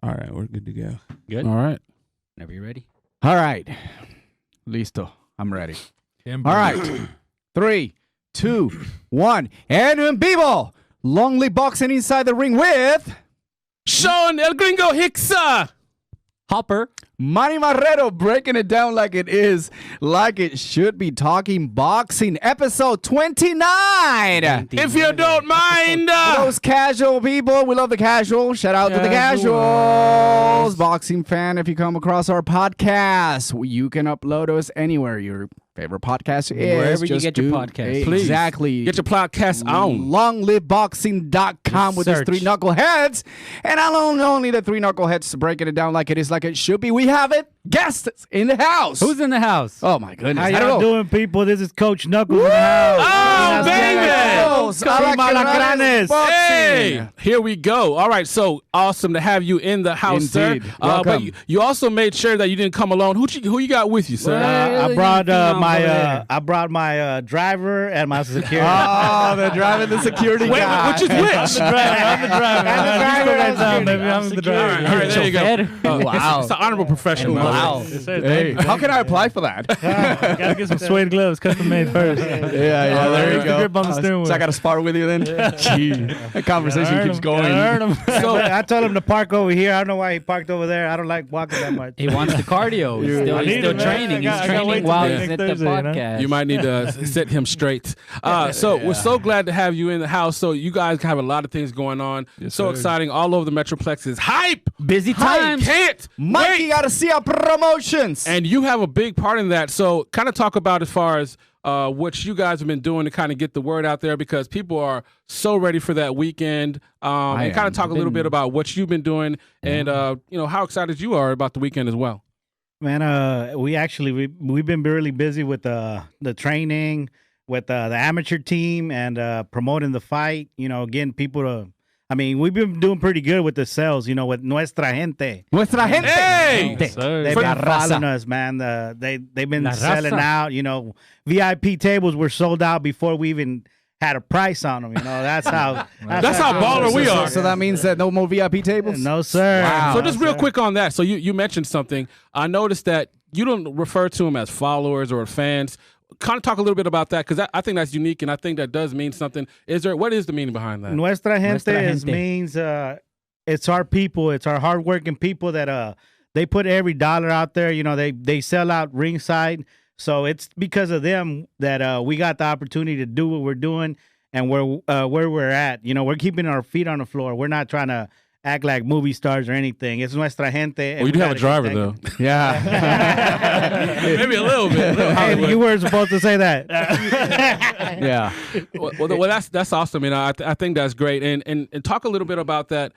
All right, we're good to go. Good. All right. Whenever you're ready. All right. Listo. I'm ready. All right. 3, 2, 1. And EnVivo. Lonely boxing inside the ring with Sean El Gringo Hicksa. Hopper. Manny Marrero, breaking it down like it is, like it should be. Talking boxing, episode 29. If you don't mind. For those casual people, we love the casual. Shout out to the casuals. Boxing fan, if you come across our podcast, you can upload us anywhere your favorite podcast is. Wherever you get your podcast. Please. Exactly. Get your podcast on. LongLiveBoxing.com with these Search. 3 knuckleheads. And not only the 3 knuckleheads breaking it down like it is, like it should be, we have it. Guests in the house. Who's in the house? Oh, my goodness. How I don't y'all know. doing, people? This is Coach Knuckles in the house. Oh, baby. Hey, here we go. All right, so awesome to have you in the house, Indeed. sir. Welcome. But you also made sure that you didn't come alone. Who you got with you, sir? I brought my driver and my security. Oh, they're driving the security guy. Which is which? I'm the driver. I'm the driver. All right, there you go. Wow. It's an honorable profession. by the way. Wow. Hey, how can I apply for that? Gotta get some suede gloves, custom made first. Yeah, there you go. Grip on the steering wheel. So I got to spar with you then? Gee, that conversation keeps going. So- I told him to park over here. I don't know why he parked over there. I don't like walking that much. He wants the cardio. He's still, I need still it, man. training. I He's gotta wait training till while next he's at the Thursday, you know? podcast. You might need to set him straight. So we're so glad to have you in the house. So you guys have a lot of things going on. So exciting. All over the metroplexes. Hype! Busy times. Can't Mikey wait. Garcia Promotions. And you have a big part in that. So kind of talk about as far as what you guys have been doing to kind of get the word out there, because people are so ready for that weekend. And kind of talk a little bit about what you've been doing and how excited you are about the weekend as well. Man, we've been really busy with the training, with the amateur team, and promoting the fight. Getting people to. I mean, we've been doing pretty good with the sales. With Nuestra Gente. Nuestra gente. Hey! They've been following us, man. They've been La selling raza. out. VIP tables were sold out before we even had a price on them. That's how. That's how baller we are. So that means that no more VIP tables? No, sir. Wow. So just real quick on that. So you mentioned something. I noticed that you don't refer to them as followers or fans. Kind of talk a little bit about that, because I think that's unique, and I think that does mean something. What is the meaning behind that? Nuestra Gente, Gente. means it's our people. It's our hardworking people that they put every dollar out there. They sell out ringside. So it's because of them that we got the opportunity to do what we're doing and where we're at. We're keeping our feet on the floor. We're not trying to act like movie stars or anything. It's Nuestra Gente. Well, you do have a driver, though. Yeah. Maybe a little bit. Hey, you weren't supposed to say that. Yeah. Well, that's awesome, and I think that's great. And talk a little bit about that.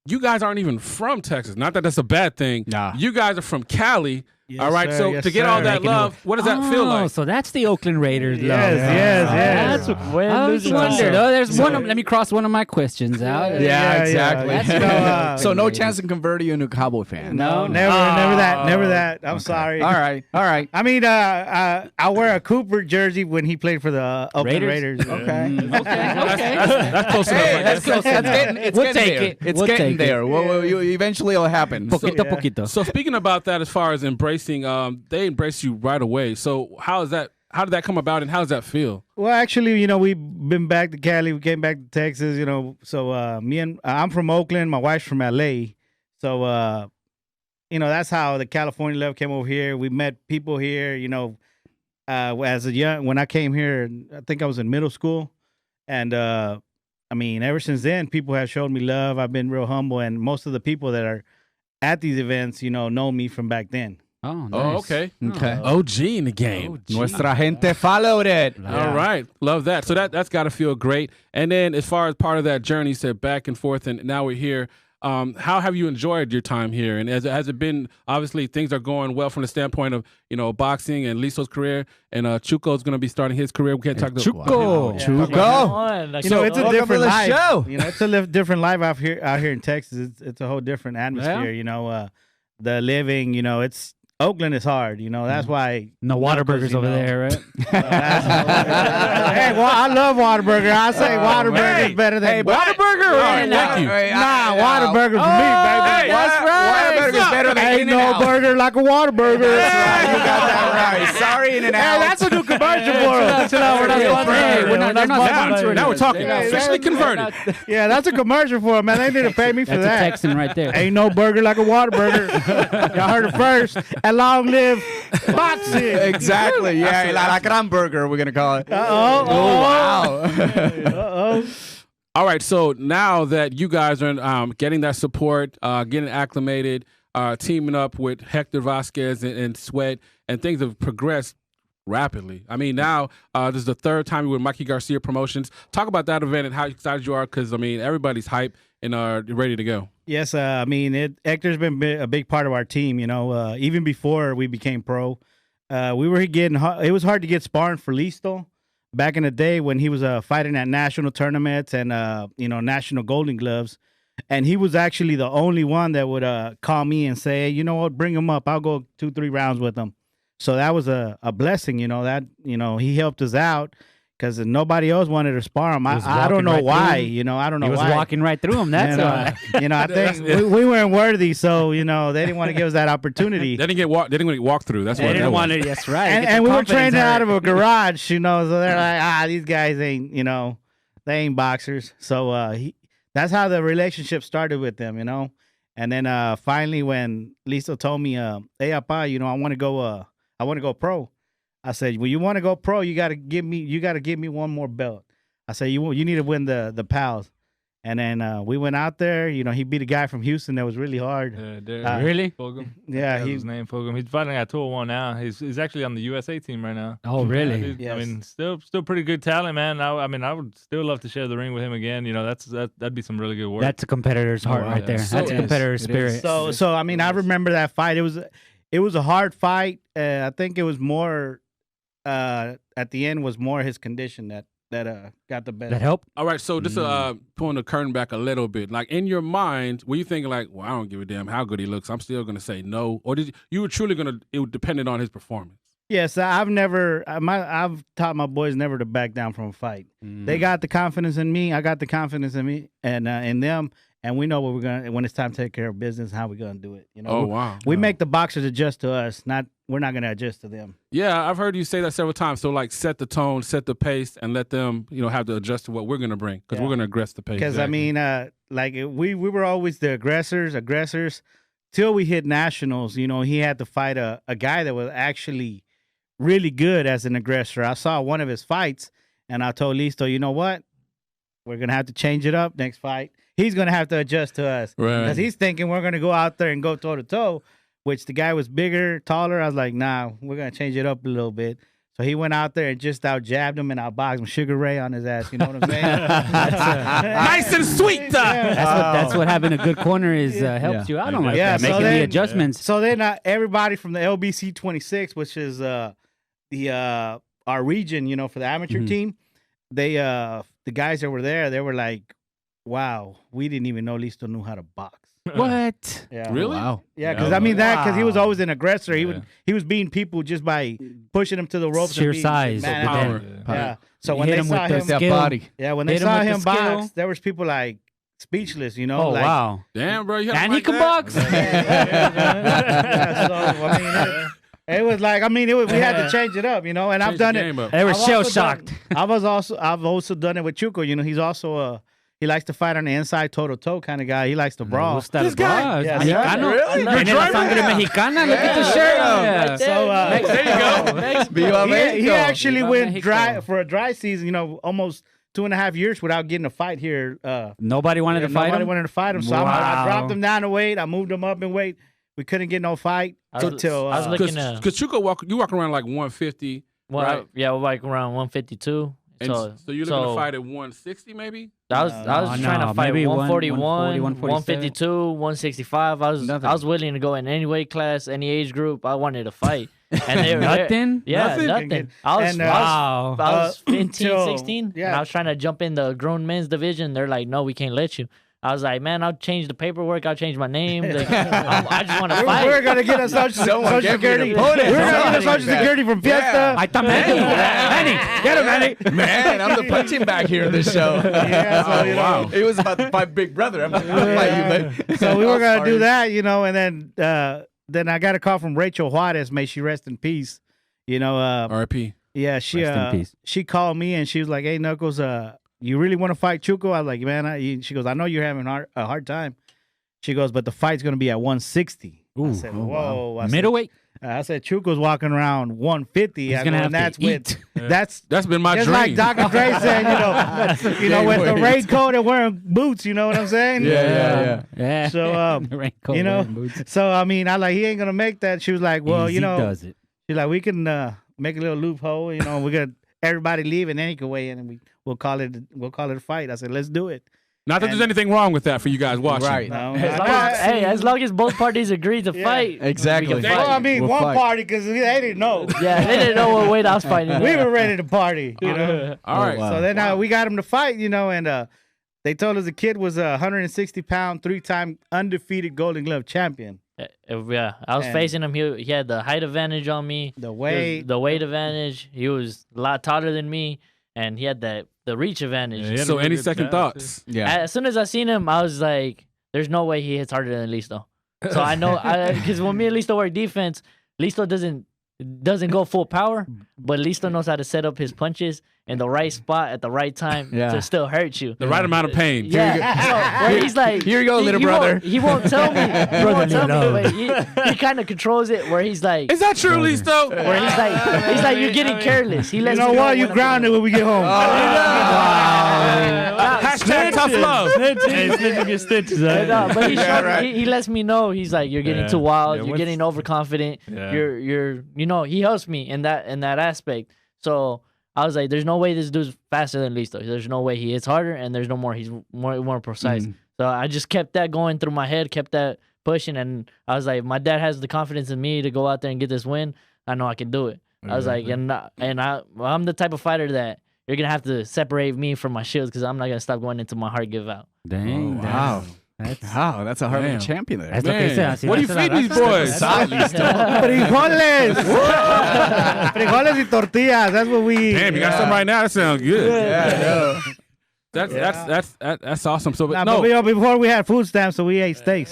You guys aren't even from Texas. Not that that's a bad thing. Nah. You guys are from Cali. Yes, all right. sir. So Yes, to get sir. all that love, what does that feel like? So that's the Oakland Raiders love. Yes. I was wondering. There's one. Let me cross one of my questions out. Yeah, exactly. Let's go, So no chance in converting you into a Cowboy fan. No, never that. I'm sorry. All right. I mean, I wear a Cooper jersey when he played for the Oakland Raiders. Okay. That's close enough. I guess. We'll take it. It's We'll getting take it. there. Eventually it'll happen. Poquito. So speaking about that, as far as embracing, they embrace you right away. So how did that come about, and how does that feel? Well, actually, we've been back to Cali. We came back to Texas, So I'm from Oakland. My wife's from LA. So, that's how the California love came over here. We met people here, when I came here, I think I was in middle school. And, ever since then, people have showed me love. I've been real humble. And most of the people that are at these events, know me from back then. Oh, nice. Oh, okay. Okay. OG in the game. Nuestra gente followed it. All right. Love that. So that's got to feel great. And then as far as part of that journey, you said back and forth, and now we're here. How have you enjoyed your time here? And has it been, obviously, things are going well from the standpoint of, boxing and Listo's career, and Chuco's going to be starting his career. We can't talk to Chuco. Chuco. It's a different life. Show. It's a different life out here in Texas. It's a whole different atmosphere. The living, Oakland is hard, you know. That's why No Whataburgers over there, right? Hey, well, I love Whataburger. I say Whataburger is better than Whataburger. Thank you. Whataburger for me, baby. That's right. Whataburger is better than Ain't no burger like a Whataburger. You got that right. Sorry, In and Hey, Out. that's a new commercial for us. Now we're talking. Officially converted. Yeah, that's a commercial for them, man. They need to pay me for That's that. a Texan right there. Ain't no burger like a Whataburger. Y'all heard it first. And long live boxing. Exactly. Yeah, La Gran Burger, we're gonna call it. Uh-oh. Wow. Uh-oh. All right, so now that you guys are getting that support, getting acclimated, teaming up with Hector Vasquez and Sweat, and things have progressed rapidly. I mean, now this is the third time you're with Mikey Garcia Promotions. Talk about that event and how excited you are, because, I mean, everybody's hyped and ready to go. Yes, I mean, Hector's been a big part of our team, you know, even before we became pro. We were getting, it was hard to get sparring for Listo back in the day when he was fighting at national tournaments and, you know, national Golden Gloves. And he was actually the only one that would call me and say, hey, you know what, bring him up. I'll go 2-3 rounds with him. So that was a blessing, you know, that, you know, he helped us out. Because nobody else wanted to spar him. I don't know why. You know, I don't know why. He was walking right through him. That's why. You know, I think we weren't worthy, so you know they didn't want to give us that opportunity. They didn't get walk through. That's why they didn't want to. That's right. And we were training out of a garage, you know. So they're like, these guys ain't, you know, they ain't boxers. So that's how the relationship started with them, you know. And then finally, when Listo told me, "Hey, Apa, you know, I want to go pro." I said, well, you want to go pro, you got to give me one more belt. I said, you need to win the pals. And then we went out there. You know, he beat a guy from Houston that was really hard. Really? Fulgham. Yeah, That's his name, Fulgham. He's fighting at 201 now. He's actually on the USA team right now. Oh, really? I mean, still pretty good talent, man. I mean, I would still love to share the ring with him again. You know, that'd be some really good work. That's a competitor's heart right there. So That's a competitor's spirit. So I mean, I remember that fight. It was a hard fight. I think it was more. At the end was more his condition that got the better. That helped? All right, so just pulling the curtain back a little bit. Like, in your mind, were you thinking like, well, I don't give a damn how good he looks, I'm still going to say no? Or did you were truly going to, it depended on his performance? Yes, I've taught my boys never to back down from a fight. They got the confidence in me. I got the confidence in me and in them. And we know what we're gonna when it's time to take care of business, how we're gonna do it. You know. Oh wow. We make the boxers adjust to us. We're not gonna adjust to them. Yeah, I've heard you say that several times. So like, set the tone, set the pace, and let them, you know, have to adjust to what we're gonna bring, because we're gonna aggress the pace. Because I mean, like we were always the aggressors, till we hit nationals. You know, he had to fight a guy that was actually really good as an aggressor. I saw one of his fights, and I told Listo, you know what, we're gonna have to change it up next fight. He's going to have to adjust to us. Because he's thinking we're going to go out there and go toe-to-toe, which the guy was bigger, taller. I was like, nah, we're going to change it up a little bit. So he went out there and just out-jabbed him and out-boxed him. Sugar Ray on his ass. You know what I'm saying? Nice and sweet. That's what having a good corner is helps you out on like that, making the adjustments. So then everybody from the LBC 26, which is our region, you know, for the amateur team, they the guys that were there, they were like, wow, we didn't even know Listo knew how to box. What? Yeah. Really? Wow. Yeah, because I mean because he was always an aggressor. He was beating people just by pushing them to the ropes. Sheer and size. Man, Power. Yeah. So You when hit they him saw with him, the skill. body. yeah, when they Hit him saw with the him skill. box, there was people like speechless. You know? Oh, like, wow. Damn, bro, you have And to he can that? box. Yeah, so I mean, it was like we had to change it up, you know. And I've done it. They were I've also shell-shocked. I've also done it with Chuco. You know, he's also he likes to fight on the inside, toe-to-toe kind of guy. He likes to brawl. This guy? Yeah, Mexicano. really? Tiene la sangre mexicana. Look at the shirt. Yeah. So There you go. Viva he Mexico. actually Viva went Mexico. dry for a dry season. You know, almost 2.5 years without getting a fight here. Nobody wanted to fight Nobody him? wanted to fight him, so I Wow. dropped him down in weight. I moved him up in weight. We couldn't get no fight I was until looking at Because Chuco you walk around like 150, right? yeah, like around 152. And so you're looking to fight at 160 maybe? I was trying to fight maybe 141, 147. 152, 165. I was willing to go in any weight class, any age group. I wanted to fight. And they were Nothing? Yeah, nothing. I was Wow. I was 15, until- 16, yeah. and I was trying to jump in the grown men's division. They're like, no, we can't let you. I was like, man, I'll change the paperwork. I'll change my name. Like, I just want to fight. We're gonna get a social security. We're gonna get a social security from Fiesta. I thought Manny, get him, Manny. Man, I'm the punching bag here in this show. Yeah, so, you know, It was about to fight Big Brother. I'm like, I'll fight you, man. so we were gonna do that, you know, and then I got a call from Rachel Juarez. May she rest in peace. You know, R.I.P. yeah, she called me and she was like, "Hey, Knuckles, you really want to fight Chuco?" I was like, "Man," she goes, "I know you're having a hard time." She goes, "But the fight's gonna be at 160." I said, "Whoa!" Wow. Middleweight. I said, "Chuco's walking around 150." He's gonna have that's to eat. That's been my just dream. like Dr. Dre said, you know, with the raincoat and wearing boots. You know what I'm saying? Yeah. So, Raincoat, you know, wearing boots. so I mean, I like he ain't gonna make that. She was like, "Well, Easy you know," does it. she's like, "We can make a little loophole. You know, we're gonna everybody leave and then he can weigh in and we'll call it a fight." I said, "Let's do it." Not that there's anything wrong with that for you guys watching. Right. No, As long as both parties agree to fight. Exactly. we can well, fight. I mean, We'll one fight. party because they didn't know. Yeah, they didn't know what weight I was fighting. We were ready to party. You know. All right. wow. So then we got him to fight. You know, and they told us the kid was a 160-pound, 3-time undefeated Golden Glove champion. Yeah, I was And- facing him. He had the height advantage on me. The weight. the weight advantage. He was a lot taller than me, and he had the reach advantage. Yeah, he had So a really any good second jab, thoughts? Yeah. As soon as I seen him, I was like, "There's no way he hits harder than Listo." So I know, because when me and Listo work defense, Listo doesn't go full power, but Listo knows how to set up his punches in the right spot at the right time to still hurt you. The right amount of pain. Yeah, so where he's like, Here you go, little he brother. He won't tell me. He won't tell me. But he kind of controls it. Where he's like, Is that true, Listo? where he's like, you're getting careless. He You lets know me what? You when I'm- grounded when we get home. Hashtag tough love. Hey, snitching your stitches. But he, Yeah, showed, right. he lets me know. He's like, you're getting Yeah. too wild. Yeah, You're once- getting overconfident. Yeah. You're he helps me in that aspect. So I was like, there's no way this dude's faster than Listo. There's no way he hits harder, and there's no more. He's more precise. So I just kept that going through my head, kept that pushing, and I was like, my dad has the confidence in me to go out there and get this win. I know I can do it. I was like, I'm the type of fighter that you're gonna have to separate me from my shields because I'm not gonna stop going into my heart give out. Dang. Wow. That's a hard Damn. champion there. That's what they Man, say. what do you feed these boys? Frijoles. Frijoles y tortillas. That's what we eat. Damn, you got some right now. That sounds good. Yeah, That's awesome. So, Nah, no, but before we had food stamps, so we ate steaks.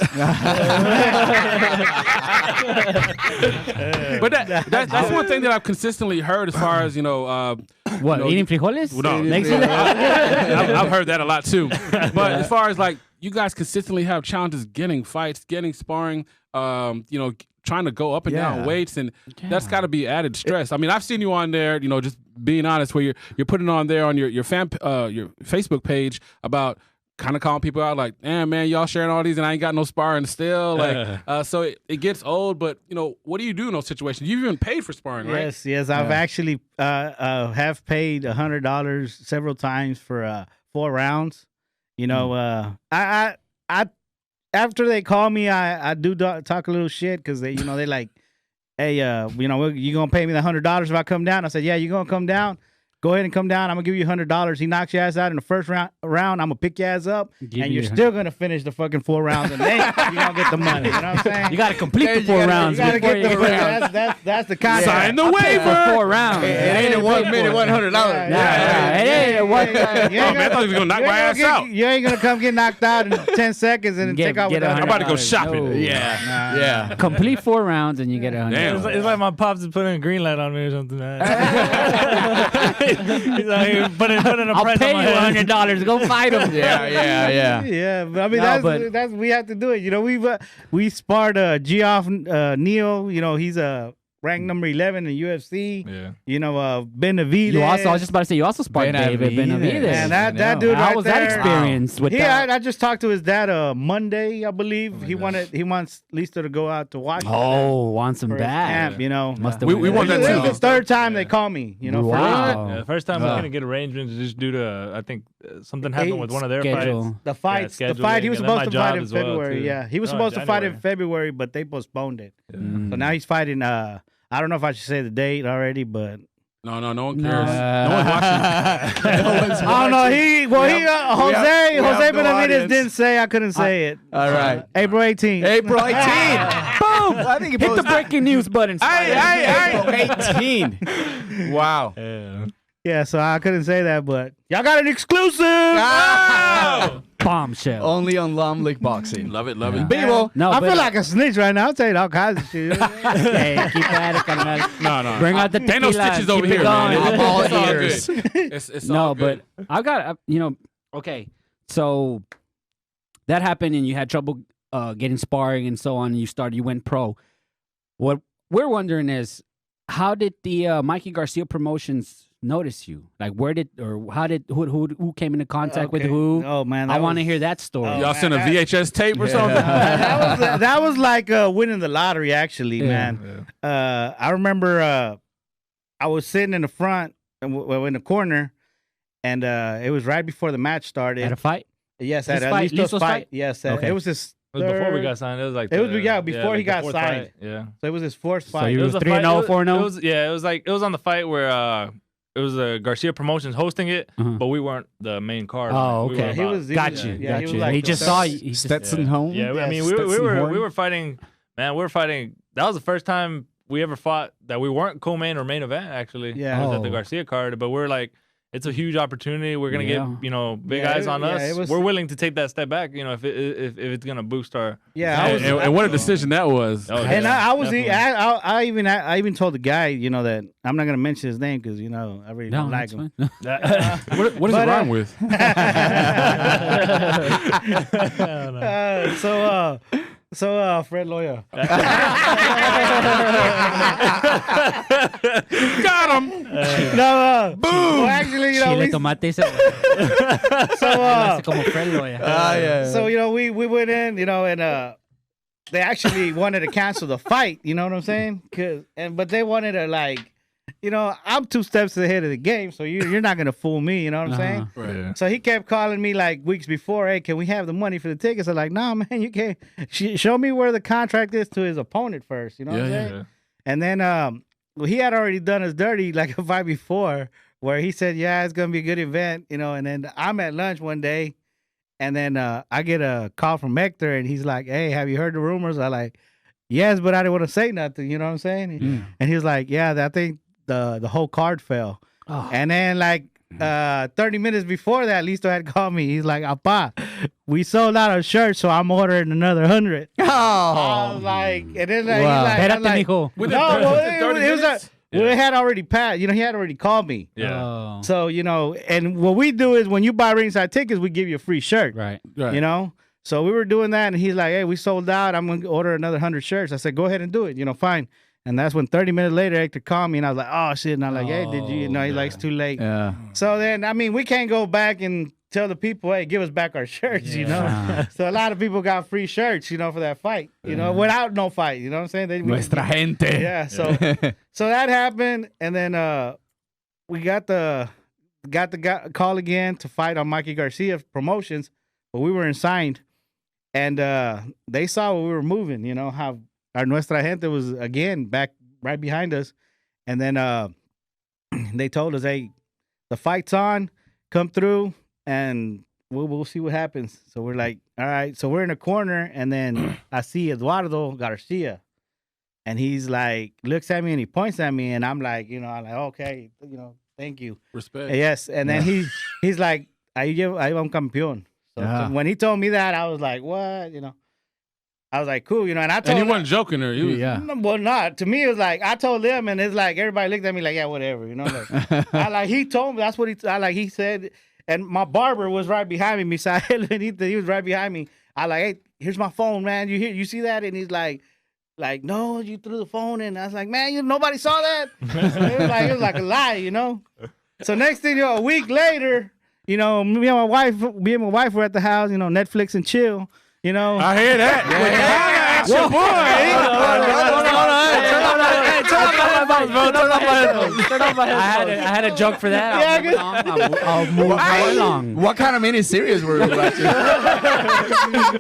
but that's one thing that I've consistently heard as far as What, No, eating frijoles? No, Makes it- I've heard that a lot too. But as far as like you guys consistently have challenges getting fights, getting sparring, trying to go up and down weights, and that's got to be added stress. I mean, I've seen you on there, just being honest, where you're putting on there on your your Facebook page about kind of calling people out like, damn man, y'all sharing all these and I ain't got no sparring still. Like, so it gets old. But what do you do in those situations? You've even paid for sparring, right? Yes. I've actually have paid $100 several times for 4 rounds. I after they call me, I do talk a little shit because they like, hey, you gonna pay me the $100 if I come down? I said, yeah, you gonna come down? Go ahead and come down. I'm gonna give you $100. He knocks your ass out in the first round. I'm gonna pick your ass up, and you're still gonna finish the fucking 4 rounds, and then you gonna get the money. You know what I'm saying? You got to complete the 4 rounds. You gotta before get the you money. That's the contract. Sign the for waiver. 4 rounds. It ain't in 1 minute, $100. Hey, what? You ain't man, I thought he was gonna knock you my ain't ass gonna out. You ain't gonna come get knocked out in 10 seconds and then Get- take off get with I'm about to go $100. shopping. No. Yeah. Complete 4 rounds and you get $100. Damn. It's like my pops is putting a green light on me or something. He's out here putting a I'll price pay on you my head. $100. Go fight him. Yeah, but I mean that's we have to do it. We sparred Geoff Neal. He's ranked number 11 in UFC. Yeah. Benavidez. I was just about to say, you also sparked David Benavidez. And that dude How right was there, that experience with that? I just talked to his dad Monday, I believe. He wants Listo to go out to Washington. Oh, wants him for his back. camp, Must have We went want there. that This too. is the third time they call me, for Wow. Yeah, the first time we couldn't get arrangements just due to I think something happened with one of their Schedule. fights. the fights. Yeah, The fight he was scheduling, and then supposed to my fight job in as well, February. too. Yeah, he was No, supposed to fight in January. February, but they postponed it. Yeah. So now he's fighting. I don't know if I should say the date already, but No one cares. No one's watching. I don't know. Jose Benavides didn't say. I couldn't say it. All right. April 18th. April 18th. Boom. I think Hit the breaking news button. April 18. Wow. Yeah, so I couldn't say that, but y'all got an exclusive. Bombshell. Only on Long Lake Boxing. Love it. EnVivo. No, I feel like a snitch right now. I'm saying all kinds of shit. Hey, keep at it, carnal. No. Bring out the tequila. Ain't no stitches over keep it here, man. going. I'm all It's all ears. good. It's No, all good. but I got okay. So that happened, and you had trouble getting sparring and so on. And you went pro. What we're wondering is, how did the Mikey Garcia Promotions notice you? Like, who came into contact with who? Oh man, I want to hear that story. Y'all sent a VHS tape or something? that was like winning the lottery, actually, man. I remember I was sitting in the front, in the corner, and it was right before the match started. At a fight? Yes, at Listo's fight? Yes, Okay. it was his. It was before we got signed. It was like before he got signed. Fight. Yeah. So it was his fourth fight. So you It was a 3-0, fight- 4-0? It was on the fight where it was Garcia Promotions hosting it, Uh-huh. but we weren't the main card. Oh, We okay. were He about- was Got you. yeah, he was Got you. like He the just saw you. He just- Stetson home. Yeah, I mean, we Stetson were Horn. fighting. Man, we were fighting. That was the first time we ever fought that we weren't co-main or main event. Actually, Yeah. it was at the Oh. Garcia card. But we're like, it's a huge opportunity. We're gonna Yeah. get big Yeah, eyes on us. it was- We're willing to take that step back. If it's gonna boost our. Yeah, I was. And what a decision that was. Oh, And yeah, I was. definitely. I even told the guy, that I'm not gonna mention his name because I really No, don't like that's him. fine. What does it rhyme with? So Fred Lawyer. Got him. No, boom. Well, actually, Chile, tomate, y como Fred Loya. So we went in, and they actually wanted to cancel the fight. You know what I'm saying? But they wanted to I'm 2 steps ahead of the game, so you're not gonna fool me. You know what I'm saying? Right. So he kept calling me like weeks before, hey, can we have the money for the tickets? I'm like, nah, man, you can't. Show me where the contract is to his opponent first. You know what I'm saying? Yeah. And then he had already done us dirty like a fight before where he said, yeah, it's going to be a good event, and then I'm at lunch one day and then I get a call from Hector and he's like, hey, have you heard the rumors? I like, yes, but I didn't want to say nothing. You know what I'm saying? And he was like, yeah, I think the whole card fell. Oh. And then 30 minutes before that, Listo had called me. He's like, Apa, we sold out our shirts, so I'm ordering another 100. I was like, and then he's like, Espérate, I'm like, mijo. With no, well, it was it had already passed. He had already called me. Yeah. Oh. So, and what we do is when you buy ringside tickets, we give you a free shirt. Right. So we were doing that, and he's like, hey, we sold out. I'm going to order another 100 shirts. I said, go ahead and do it. Fine. And that's when 30 minutes later, Hector called me, and I was like, oh, shit. And I'm like, hey, did you? He's like, it's too late. Yeah. So then, we can't go back and tell the people, hey, give us back our shirts, So a lot of people got free shirts, for that fight, without no fight. You know what I'm saying? Nuestra gente. Yeah. So so that happened, and then we got the call again to fight on Mikey Garcia Promotions, but we weren't signed, and they saw we were moving. How our Nuestra gente was again back right behind us, and then they told us, hey, the fight's on, come through, and we'll see what happens. So we're like, all right. So we're in a corner, and then I see Eduardo Garcia. And he's like, looks at me and he points at me, and I'm like, I'm like, okay, thank you. Respect. Yes. And then he's like, ahí va un campeón. So when he told me that, I was like, what? I was like, cool, and I told And he him, wasn't joking or he was, well, not to me. It was like I told them, and it's like everybody looked at me like, yeah, whatever, he told me that's what he said, and my barber was right behind me, Misael, and he was right behind me. I like, hey, here's my phone, man. You see that? And he's like, no, you threw the phone in. I was like, man, nobody saw that. it was like a lie, So next thing a week later, me and my wife were at the house, Netflix and chill. I hear that. That's your boy. I had a joke for that. I'll move right along. What kind of miniseries were we watching?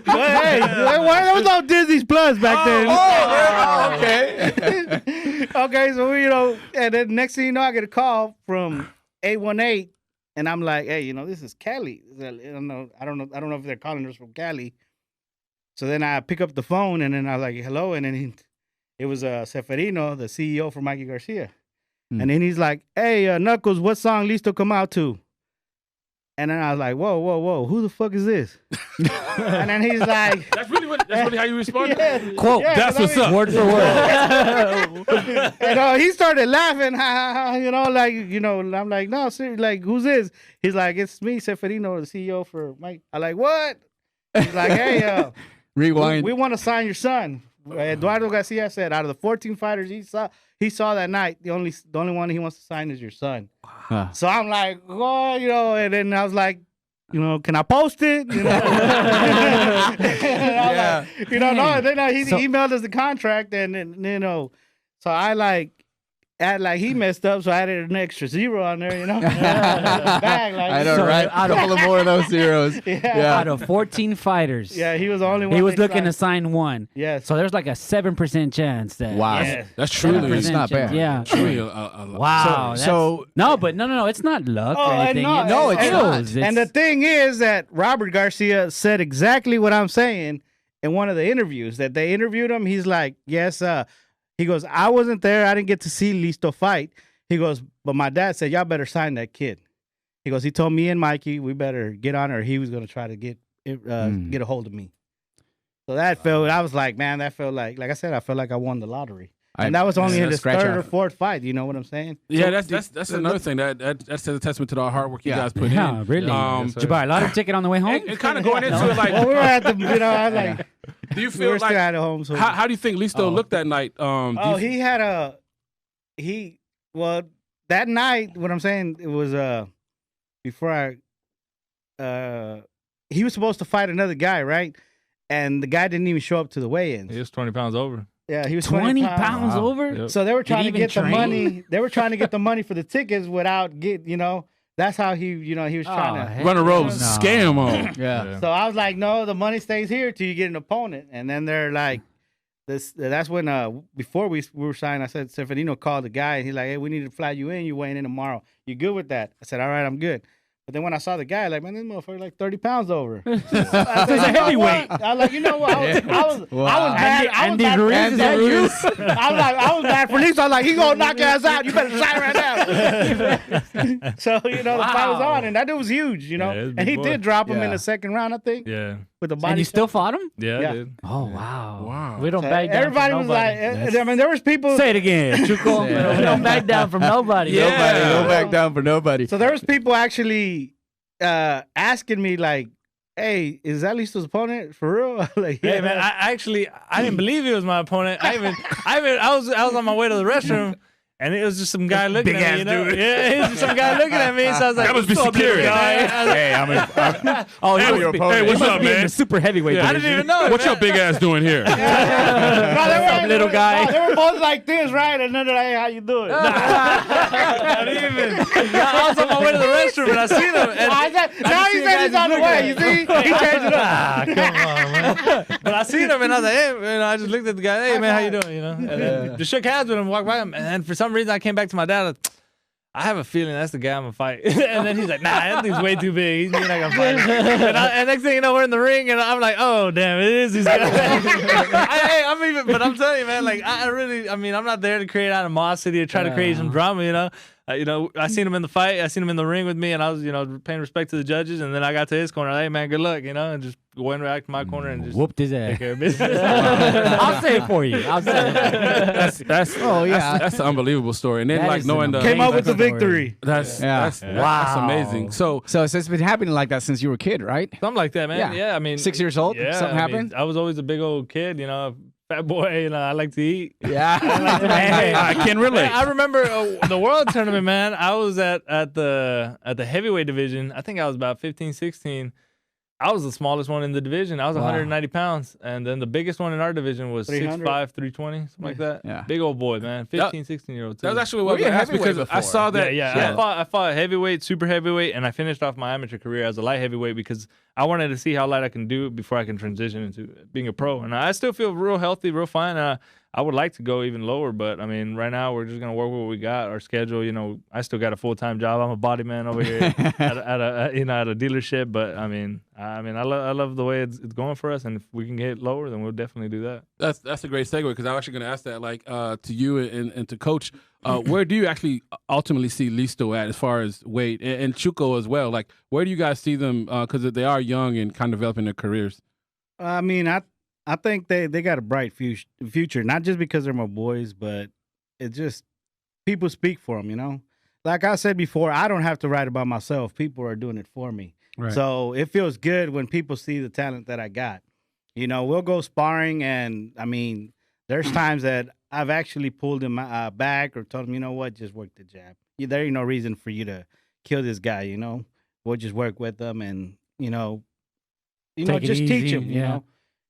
Hey, there was no Disney Plus back then. Okay. Okay, so and then next thing you know, I get a call from 818, and I'm like, hey, this is Cali. I don't know if they're calling us from Cali. So then I pick up the phone, and then I was like, hello, and then it was Seferino, the CEO for Mikey Garcia, and then he's like, hey, Knuckles, what song Listo come out to? And then I was like, whoa, who the fuck is this? And then he's like, That's really how you responded? Yeah, Quote, yeah, that's what's up. Word for word. and he started laughing, I'm like, no, seriously, like, who's this? He's like, it's me, Seferino, the CEO for Mike. I'm like, what? He's like, hey, Rewind. we want to sign your son. Eduardo Garcia said, out of the 14 fighters he saw that night, the only one he wants to sign is your son. So I'm like, oh, and then I was like, can I post it? Yeah. Like, then he emailed us the contract, and then so I add like he messed up, so I added an extra zero on there, Bag, like, I know, right? A couple of more of those zeros. Yeah. Out of 14 fighters, Yeah, he was the only one. he was they looking to signed. sign one. Yes. So there's like a 7% chance that. Wow. Yes. That's truly, It's not bad. Yeah. truly a lot. Wow. So no, it's not luck or and anything. no, it's skills. not. And the thing is that Robert Garcia said exactly what I'm saying in one of the interviews that they interviewed him. He's like, yes, he goes, I wasn't there. I didn't get to see Listo fight. He goes, but my dad said, y'all better sign that kid. He goes, he told me and Mikey, we better get on her. He was going to try to get a hold of me. So I was like, man, that felt like I said, I felt like I won the lottery. And that was only in his third or fourth fight. You know what I'm saying? Yeah, that's another thing that's a testament to the hard work you guys put in. Yeah, really. Did you buy a lottery ticket on the way home? And kind of going into it like, Well, we were at the, I was like, do you we feel were still like at home. So how do you think Listo looked that night? he had that night. What I'm saying, it was before he was supposed to fight another guy, right? And the guy didn't even show up to the weigh-ins. He was 20 pounds over. Yeah, he was 20 pounds Wow. over? Yep. So they were trying to even get the train? money. They were trying to get the money for the tickets without That's how he was trying to. heck run a rope, no. scam on. yeah. So I was like, no, the money stays here till you get an opponent. And then they're like, that's when before we were signed, I said, Seferino called the guy and he's like, hey, we need to fly you in. You weighing in tomorrow. You good with that? I said, all right, I'm good. But then when I saw the guy, like, man, this motherfucker like 30 pounds over. I said, It's a heavyweight. I was like, you know what? I was mad. Andy Ruiz, is that you? I was mad for Listo. I was like, he gonna knock your ass out. You better sign right now. So the fight was on, and that dude was huge, Yeah, it was a and big he boy. did drop him in Yeah. the second round, I think, Yeah. with the body. And you still shot. fought him? Yeah, Yeah. dude. Oh, wow. Wow. We don't So back down. everybody from was nobody. like, I mean, there was people. Say it again, Chuco. Yeah. We don't back down from nobody. Yeah. Go back down for nobody. So there was people actually asking me like, "Hey, is that Listo's opponent for real?" Like, Hey man, I didn't believe he was my opponent. I was on my way to the restroom, and it was just some guy looking Big at me. ass You know? dude. Yeah, it was just some guy looking at me. So I was like, That must be "What's up, little security." guy?" I was like, Hey, Oh, Hey, he your must be- opponent. Hey, he what's must up, be in man? the super heavyweight I division. didn't even know. What man. your big ass doing here? No, they were, little guy. No, they were both like this, right? And then they're like, "Hey, how you doing?" Not even. I was on my way to the restroom and I seen him. And Now he said he's on the way. You see, he changed it up. come on, man. But I seen him and I was like, hey, I just looked at the guy. Hey, man, how you doing? And then just shook hands with him, walked by him. And then for some reason, I came back to my dad. I have a feeling that's the guy I'm gonna fight. And then he's like, nah, that thing's way too big. He's not gonna fight him. And next thing you know, we're in the ring, and I'm like, oh, damn, it is these guys. But I'm telling you, man, like, I'm not there to create animosity or try to create some drama, you know? I seen him in the fight. I seen him in the ring with me, and I was, paying respect to the judges. And then I got to his corner. Hey, man, good luck, and just go and react to my corner and just Whooped his take ass. care of business. I'll say it for you. I'll say it. That's that's an unbelievable story. And then That like is knowing an the Came up with the Story. victory. that's Yeah. that's amazing. So So it's been happening like that since you were a kid, right? Something like that, man. Yeah. Yeah, I mean, 6 years old? Yeah, Something I mean, happened? I was always a big old kid, fat boy. I like to eat. Yeah. I can relate. Man, I remember the world tournament, man. I was at the heavyweight division. I think I was about 15, 16. I was the smallest one in the division. I was 190 pounds. And then the biggest one in our division was 300? 6'5", 320, something like that. Yeah. Big old boy, man. 15, 16-year-old. that was actually Were what you I a asked heavyweight because I before? saw that. Yeah. I fought heavyweight, super heavyweight, and I finished off my amateur career as a light heavyweight because I wanted to see how light I can do before I can transition into being a pro. And I still feel real healthy, real fine. I would like to go even lower, but I mean, right now we're just gonna work with what we got. Our schedule, you know, I still got a full-time job. I'm a body man over here at a dealership, but I mean, I love the way it's going for us, and if we can get lower, then we'll definitely do that. That's a great segue because I'm actually going to ask that, like, to you and to Coach. Where do you actually ultimately see Listo at as far as weight and Chuco as well? Like, where do you guys see them? Because they are young and kind of developing their careers. I mean, I think they got a bright future, not just because they're my boys, but it's just people speak for them, you know? Like I said before, I don't have to write about myself. People are doing it for me. Right. So it feels good when people see the talent that I got. You know, we'll go sparring, and, I mean, there's times that I've actually pulled him back or told him, you know what, just work the jab. There ain't no reason for you to kill this guy, you know? We'll just work with them and, you know, just teach him, you know?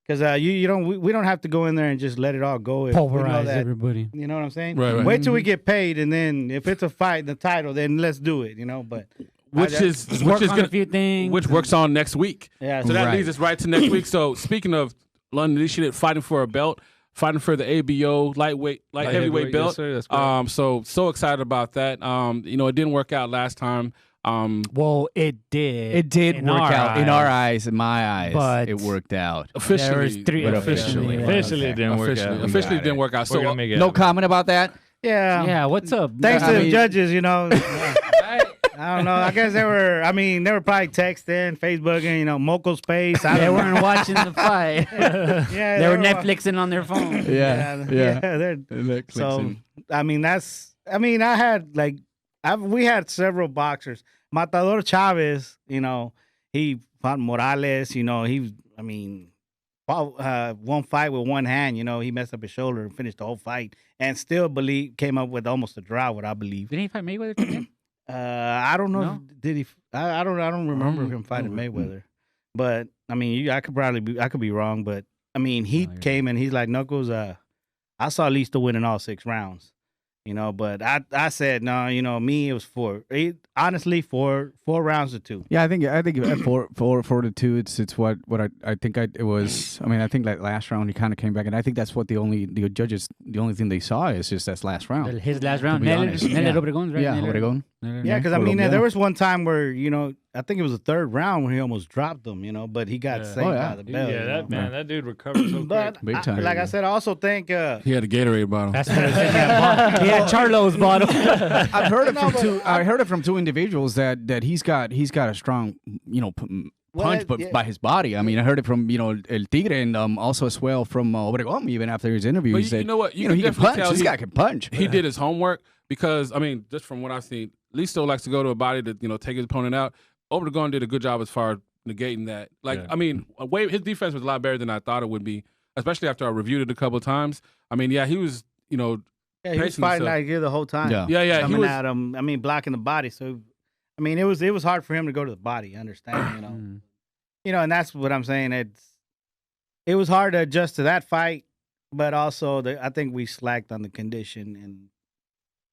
Because we don't have to go in there and just let it all go. Pulverize everybody. You know what I'm saying? Right. Wait till we get paid, and then if it's a fight, the title, then let's do it. You know, but Which is a few things. which works on next week. Yeah. So that leads us right to next week. So speaking of London Initiative, fighting for a belt, fighting for the ABO light heavyweight belt. Yes, sir, that's correct. So excited about that. You know, it didn't work out last time. Well, it did. It did in work our out in eyes. our eyes, in my eyes. But it worked out. Officially, There was three- but officially. Officially, it didn't work out. Officially didn't work out. We're So gonna make it No happen. comment about that. Yeah. Yeah, what's up? Thanks I to mean- the judges, you know. I don't know. I guess they were probably texting, Facebooking, you know, Moco Space. I They don't know. weren't watching the fight. Yeah, They were wa- Netflixing on their phone. So I mean, I had we had several boxers. Matador Chavez, you know, he fought Morales. You know, fought one fight with one hand. You know, he messed up his shoulder and finished the whole fight, and still came up with almost a draw. What I believe. Didn't he fight Mayweather today? I don't know. No? Did he? I don't remember him fighting Mayweather. But I mean, I could be wrong. But I mean, he came and he's like, Knuckles. I saw Listo winning all 6 rounds. You know, but I said no. You know, me it was 4. Honestly, 4 rounds to 2. Yeah, I think four to 2. It's what I think it was. I mean, I think that last round he kind of came back, and I think that's what the only thing they saw is just that last round. His last round. be Neller honest. Obregon's, right? Yeah, Neller. Obregon. Yeah, because I mean, there was one time where I think it was the 3rd round when he almost dropped him. You know, but he got saved by the bell. Yeah, that dude recovered so quick. But Big time. like I said, I also think he had a Gatorade bottle. That's what he had Charlo's bottle. I've heard it from two. I heard it from 2 individuals that he's got a strong, punch, but by his body. I mean, I heard it from El Tigre and also as well from Obregon. Even after his interview, But he said, you know what? he can can definitely punch. tell This guy can punch. He did his homework because, I mean, just from what I've seen, Listo likes to go to a body to take his opponent out. Obregon did a good job as far as negating that. I mean, his defense was a lot better than I thought it would be, especially after I reviewed it a couple of times. I mean, yeah, he was, he was pacing fighting himself. that gear the whole time. Yeah, he coming was. at him. I mean, blocking the body. So, I mean, it was hard for him to go to the body. You understand? And that's what I'm saying. It was hard to adjust to that fight, but also I think we slacked on the condition and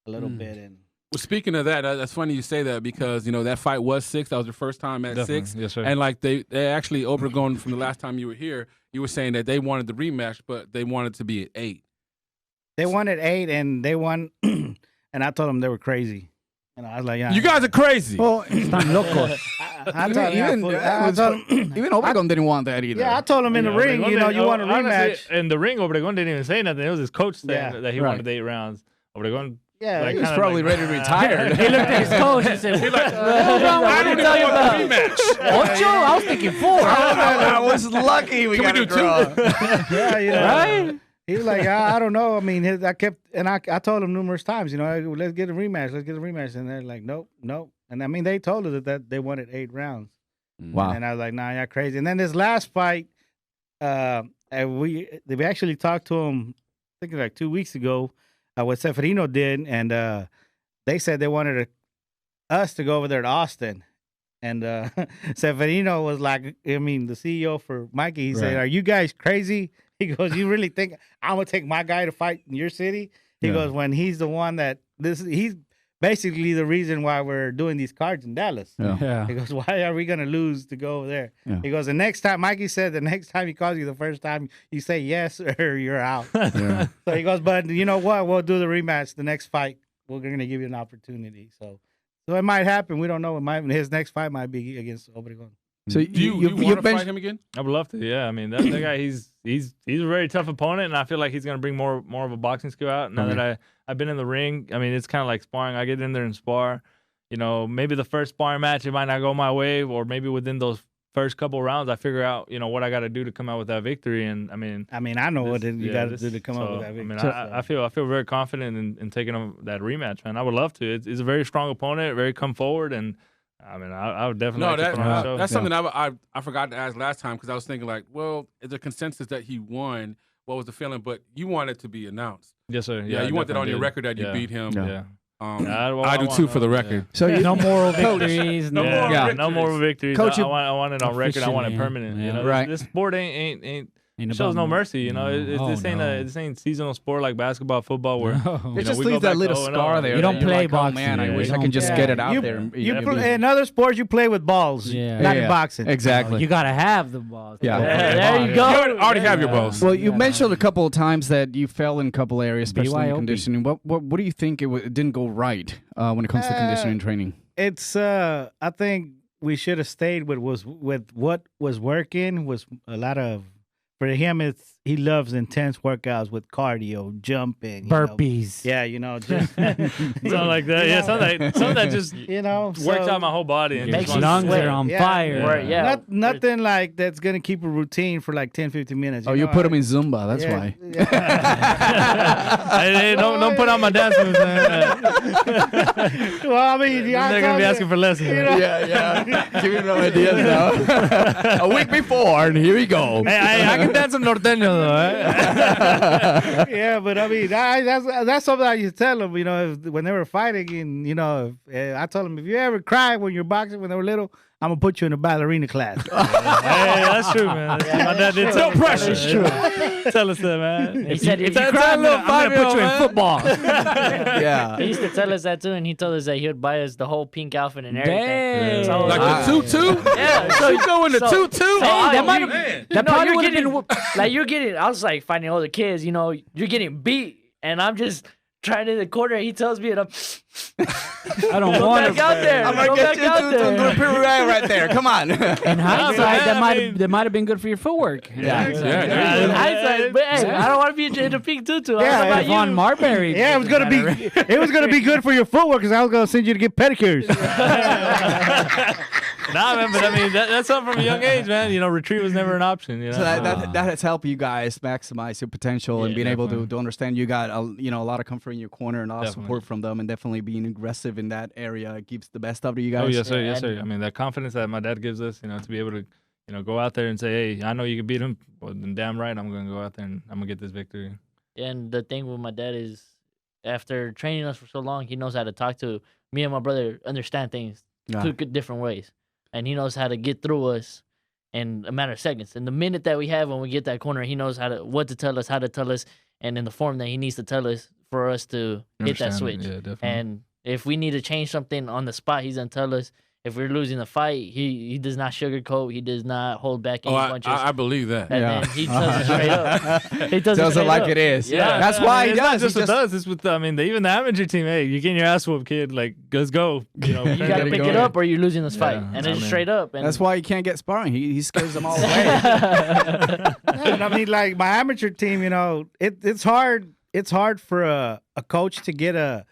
a little bit. And Well, speaking of that, that's funny you say that because that fight was 6. That was your first time at Definitely. 6. Yes, sir. And like they actually Obregon from the last time you were here, you were saying that they wanted the rematch, but they wanted to be at 8. they won at 8, and they won. And I told them they were crazy. And I was like, yeah, You guys are crazy. Well, Están locos. I told him, even Obregon didn't want that either. yeah, I told him in the ring, Obregon you want a honestly, rematch. in the ring, Obregon didn't even say nothing. It was his coach saying Yeah, that he right. wanted 8 rounds. Obregon, Yeah, like, He was kinda probably like, ready to retire. He looked at his coach and said, I don't tell you even want the about? rematch. Ocho? I was thinking 4. I was lucky we got do a draw. yeah, Right? He was like, I don't know. I mean, I told him numerous times, let's get a rematch. And they're like, nope. And I mean, they told us that they wanted 8 rounds. Wow. And I was like, nah, you're crazy. And then this last fight, and we actually talked to him, I think like 2 weeks ago, what Seferino did, and they said they wanted us to go over there to Austin. And Seferino was like, I mean, the CEO for Mikey, he said, Right. are you guys crazy? He goes, you really think I'm going to take my guy to fight in your city? He Yeah. goes, when he's the one that he's basically the reason why we're doing these cards in Dallas. Yeah. He goes, why are we gonna lose to go over there? Yeah. He goes, the next time, Mikey said, the next time he calls you, the first time you say yes or you're out. Yeah. So he goes, but you know what? We'll do the rematch. The next fight, we're gonna give you an opportunity. So it might happen. We don't know. His next fight might be against Obregon. So Do you want to fight him again? I would love to. Yeah, I mean that guy. He's a very tough opponent, and I feel like he's gonna bring more of a boxing skill out. Now that I've been in the ring, I mean it's kind of like sparring. I get in there and spar. You know, maybe the first sparring match it might not go my way, or maybe within those first couple rounds I figure out what I got to do to come out with that victory. And I mean I know what you got to do to come up with that victory. I mean, I feel very confident in taking that rematch, man. I would love to. It's a very strong opponent, very come forward, and I mean, I would definitely. No, like to put on a show. that's something I forgot to ask last time because I was thinking like, well, is a consensus that he won? What was the feeling? But you want it to be announced. Yes, sir. Yeah, you want that on your did. record that you beat him. Yeah. I do too, for the record. So No moral victories. No more Yeah. victories. No more victories. Coach, I want it on record. I want it Officially, permanent. yeah. You know, Right. this sport ain't Ain't shows about no mercy. You know, no. this ain't seasonal sport like basketball, football, where No. It just we go leaves that back little to 0-0. scar there. You don't that you're play like, boxing. Oh man, I Yeah, wish you I don't could just play. get it out You- there. in other sports, you play with balls. Yeah. Not Yeah. in boxing. Exactly. You gotta have the balls. Yeah. There you You go. already have your balls. Well, you mentioned a couple of times that you fell in a couple areas, especially in BYOB. conditioning. What do you think it didn't go right when it comes to conditioning training? It's I think we should have stayed with what was working was a lot of for him. He loves intense workouts with cardio, jumping, Burpees. Yeah, just something like that. Yeah, something that just works out my whole body and Makes just you wants to Lungs sweat. are on Yeah. fire. Right, yeah. nothing like that's gonna keep a routine for like 10-15 minutes. Oh, you put him in Zumba. That's why. Hey, don't put on my dance moves, man. Well, I mean, They're gonna be asking for lessons. man. Yeah. Give me no ideas now. A week before, and here we go. Hey, I can dance some norteño though. Eh? Yeah, but I mean, that's something I used to tell them. When they were fighting, and I told them if you ever cry when you're boxing when they were little, I'm gonna put you in a ballerina class. Hey, that's true, man. My dad did tell pressure. It's true. Tell us that, man. He said, if you Tell cry, a little I'm gonna put you in 5-year-old, man. football. Yeah. He used to tell us that too, and he told us that he would buy us the whole pink outfit and everything. Dang. So, Like the tutu? yeah, so You go in the so- tutu? Hey, Oh, that might you- have man. That no, probably you're would've getting been like you're getting. I was like fighting older kids. You're getting beat, and I'm just trying in the corner. He tells me, and I'm I don't go want back to. out there. I'm gonna Go get back you out to there. do a pirouette right there. Come on. In hindsight, man, I mean- that might have been good for your footwork. Yeah. Yeah. In hindsight, but hey, I don't want to be in a pink tutu. I don't know about Von you. Marbury. Yeah, it was gonna be good for your footwork because I was gonna send you to get pedicures. Nah, man, but I mean that's something from a young age, man. Retreat was never an option. So that has helped you guys maximize your potential and Yeah, being able definitely. to understand you got a lot of comfort in your corner and a lot of Definitely. support from them, and definitely being aggressive in that area keeps the best out of you guys. Oh yes, sir, yes, Yeah, sir. I mean that confidence that my dad gives us, to be able to, go out there and say, hey, I know you can beat him. Well, then damn right, I'm gonna go out there and I'm gonna get this victory. And the thing with my dad is, after training us for so long, he knows how to talk to me and my brother, understand things Yeah. two different ways, and he knows how to get through us in a matter of seconds. And the minute that we have when we get that corner, he knows what to tell us, how to tell us, and in the form that he needs to tell us for us to hit that Understand it, switch. Yeah, definitely. And if we need to change something on the spot, he's gonna tell us. If we're losing the fight, he does not sugarcoat. He does not hold back any Oh, punches. I believe that. And then he tells it straight up. He tells Tells it straight like up. it is. Yeah. That's why he it's not does. just He with us. It's with even the amateur team. Hey, you're getting your ass whooped, kid. Like, let's go. You Get gotta it pick going. it up, or you're losing this fight. Yeah, And I it's mean- straight up. And That's why he can't get sparring. He scares them all away. And I mean, like my amateur team, it's hard. It's hard for a coach to get a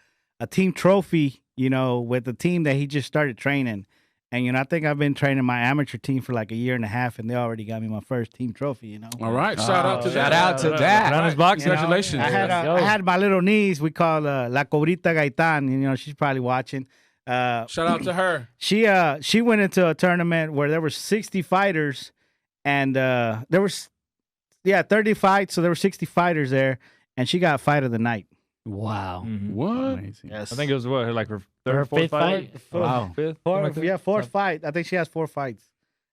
team trophy, with the team that he just started training. And I think I've been training my amateur team for like a year and a half, and they already got me my first team trophy. All right. Shout out to Shout that. out to that. Round his box. Congratulations. I had my little niece. We call La Cobrita Gaitan. She's probably watching. Shout out to her. She went into a tournament where there were 60 fighters, and there was 30 fights, so there were 60 fighters there, and she got fight of the night. Wow. Mhm. What? Amazing. Yes, I think it was like her third, Her fourth fifth fight? Fifth, Wow. fifth. fourth, something like that. fourth fight. I think she has 4 fights,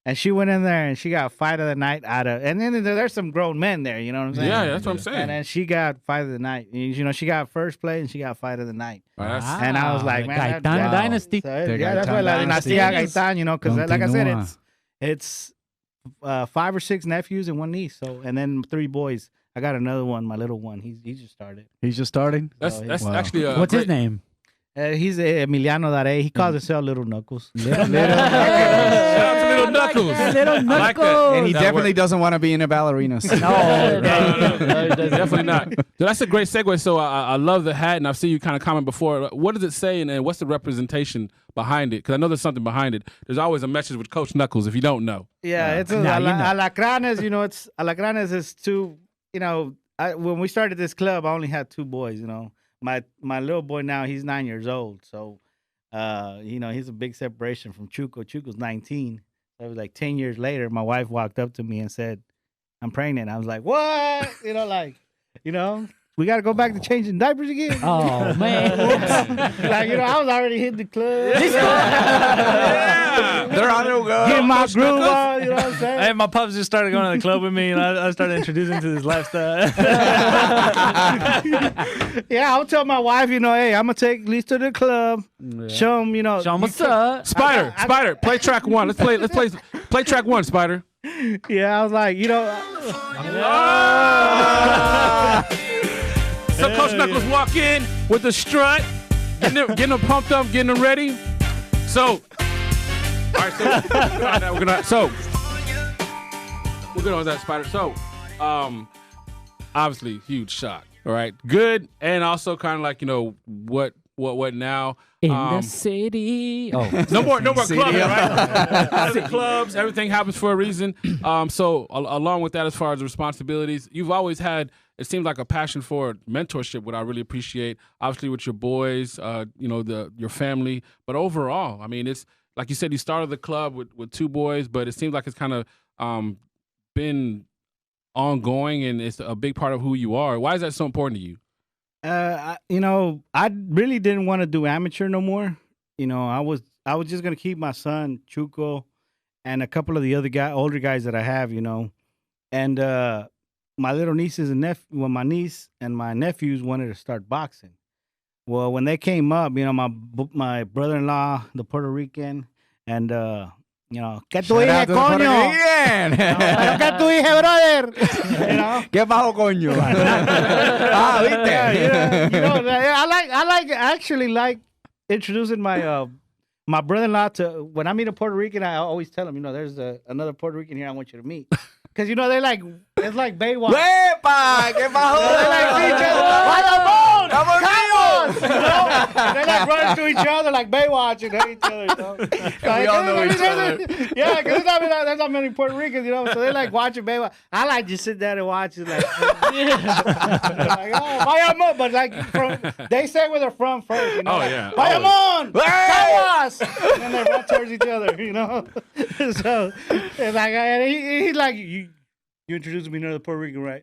And she went in there and she got fight of the night out of. And then there's some grown men there. You know what I'm saying? Yeah, that's what I'm saying. And then she got fight of the night. You know, she got first place and she got fight of the night. Wow. And I was like, man, Gaitan Dynasty. So Gaitan that's why La Dynasty. Dinastía Gaitan, you know, because like I said, Continúa. it's 5 or 6 nephews and 1 niece. So and then 3 boys. I got another one, my little one. He just started. He's just starting. That's Wow. actually a What's his great- name? He's Emiliano Dare. He calls himself Little Knuckles. Shout out to Little Knuckles. Little I like that. Knuckles. And he That definitely works. doesn't want to be in the ballerinas. No, definitely not. So that's a great segue. So I love the hat, and I've seen you kind of comment before. What does it say, and what's the representation behind it? Because I know there's something behind it. There's always a message with Coach Knuckles if you don't know. Yeah, it's Nah, you know. Alacranes. You know, it's Alacranes is 2. You know, when we started this club, I only had 2 boys. You know, my little boy now he's 9 years old. So, you know, he's a big separation from Chuco. Chuco's 19. So it was like 10 years later. My wife walked up to me and said, "I'm pregnant." I was like, "What?" You know, like, you know. We got to go back to changing diapers again. Oh man. Like, you know, I was already hitting the club. They're on their way. Getting my groove on, you know what I'm saying? Hey, my pups just started going to the club with me, and I started introducing to this lifestyle. Yeah, I'll tell my wife, you know, hey, I'm going to take Listo to the club, show him, you know. Show 'em what's up. Spider, Spider, play track 1. Let's play track 1, Spider. Yeah, I was like, you know. So Coach Knuckles walk in with the strut, getting them pumped up, getting them ready. So, all right, so we're good on that, Spider. So, obviously, huge shock. All right, good, and also kind of like, you know, what now? In the city. Oh. No more clubbing, right? Out of the clubs, everything happens for a reason. So along with that, as far as responsibilities, you've always had, it seems like, a passion for mentorship, what I really appreciate. Obviously with your boys, you know, your family, but overall, I mean, it's like you said, you started the club with 2 boys, but it seems like it's kind of been ongoing, and it's a big part of who you are. Why is that so important to you? You know, I really didn't want to do amateur no more. You know, I was just gonna keep my son Chuco and a couple of the other older guys that I have. You know, and my little nieces and my niece and my nephews wanted to start boxing. Well, when they came up, you know, my brother-in-law, the Puerto Rican, and you know, ¿qué tú Shout out dije, to the Puerto coño? Rican. Pero ¿qué tú dije, brother? You know. ¿Qué bajo, coño? ¿Viste? Yeah, you know, I actually like introducing my my brother-in-law to, when I meet a Puerto Rican, I always tell him, you know, there's another Puerto Rican here I want you to meet. Because, you know, it's like Baywatch. ¡Wepa! ¿Qué bajo? They like each other. ¡Vamos! ¡Vamos! You know? They like run to each other like Baywatch and hate each other, you know? We all know each other. Yeah, because there's not many Puerto Ricans, you know, so they like watching Baywatch. I like just sit there and watch it, like, like, oh, vayamos, but like, they say where they're from first, you know? Oh, like, yeah. Vayamos! Vamos! And then they run towards each other, you know? So, it's like, he's like, you introduced me to another Puerto Rican, right?